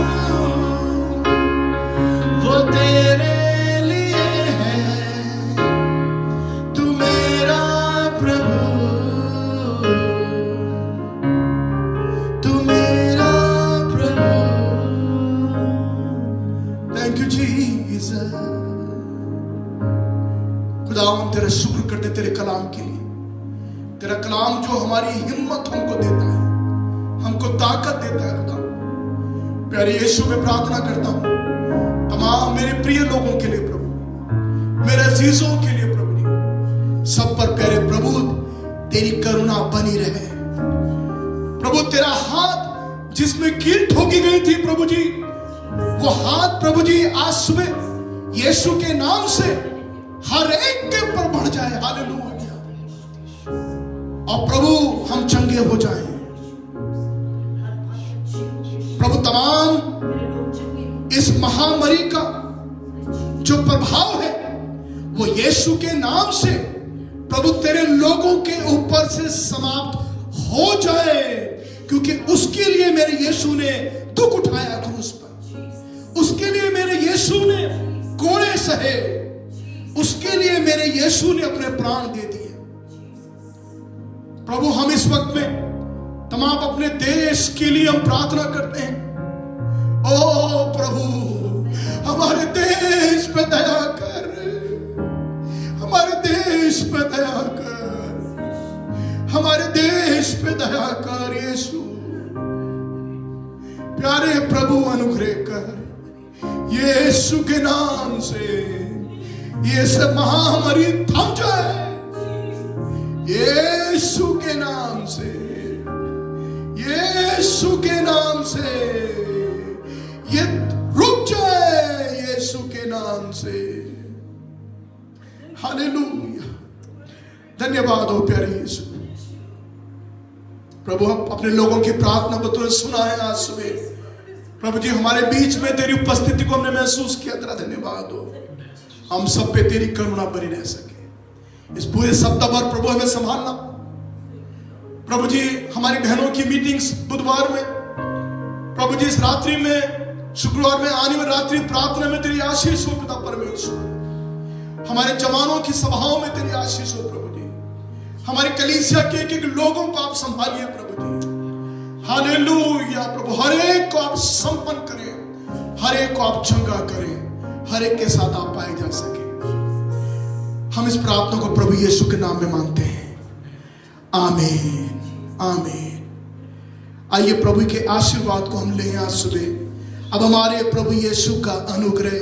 वो तेरे लिए है, तू मेरा प्रभु, तू मेरा प्रभु। Thank you Jesus. खुदावंद तेरा शुक्र करते तेरे कलाम के लिए। तेरा कलाम जो हमारी हिम्मत हमको देता है, हमको ताकत देता है खुदा। प्यारे यीशु, मैं प्रार्थना करता हूँ तमाम मेरे प्रिय लोगों के लिए प्रभु, मेरे अजीजों के लिए प्रभु जी, सब पर प्यारे प्रभु तेरी करुणा बनी रहे प्रभु। तेरा हाथ जिसमें कील ठोकी गई थी प्रभु जी, वो हाथ प्रभु जी आज सुबह यीशु के नाम से हर एक के ऊपर बढ़ जाए। हालेलुया। और प्रभु हम चंगे हो जाएं प्रभु। तमाम इस महामारी का जो प्रभाव है वो यीशु के नाम से प्रभु तेरे लोगों के ऊपर से समाप्त हो जाए, क्योंकि उसके लिए मेरे यीशु ने दुख उठाया क्रूस पर, उसके लिए मेरे यीशु ने कोड़े सहे, उसके लिए मेरे यीशु ने अपने प्राण दे दिए। प्रभु हम इस वक्त में तमाम अपने देश के लिए हम प्रार्थना करते हैं। ओ प्रभु हमारे देश पे दया कर, हमारे देश पे दया कर, हमारे देश पे दया कर यीशु। प्यारे प्रभु अनुग्रह कर, यीशु के नाम से ये सब महामारी थम जाए, यीशु के नाम से, यीशु के नाम से ये रुक जाए, यीशु के नाम से। हालेलुया। धन्यवाद हो प्यारे यीशु। प्रभु हम अपने लोगों की प्रार्थना को तुरंत सुना है आज सुबह प्रभु जी, हमारे बीच में तेरी उपस्थिति को हमने महसूस किया। तेरा धन्यवाद हो, हम सब पे तेरी करुणा बनी रह सके। इस पूरे सप्ताह भर प्रभु हमें संभालना प्रभु जी। हमारी बहनों की मीटिंग्स बुधवार में प्रभु जी, इस रात्रि में शुक्रवार में आने वाली रात्रि प्रार्थना में तेरी आशीष हो पिता परमेश्वर। हमारे जवानों की सभाओं में तेरी आशीष हो प्रभु जी। हमारे कलीसिया के एक लोगों को आप संभालिए प्रभु जी। हालेलुया प्रभु, हर एक को आप संपन्न करें, हर एक को आप चंगा करें, हर एक के साथ आप पाए जा सके। हम इस प्रार्थना को प्रभु यीशु के नाम में मांगते हैं। आमीन, आमीन। आइए प्रभु के आशीर्वाद को हम लें आज सुबह। अब हमारे प्रभु यीशु का अनुग्रह,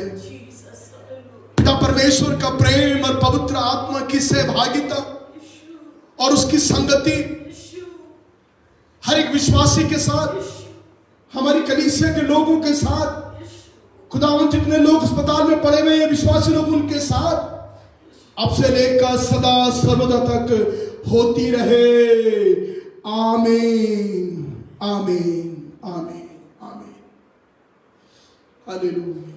पिता परमेश्वर का प्रेम और पवित्र आत्मा की सहभागिता और उसकी संगति हर एक विश्वासी के साथ, हमारी कलीसिया के लोगों के साथ, खुदावन जितने लोग अस्पताल में पड़े हुए हैं विश्वासी लोग उनके साथ अब से लेकर सदा सर्वदा तक होती रहे। आमीन आमीन आमीन आमीन। हालेलुया।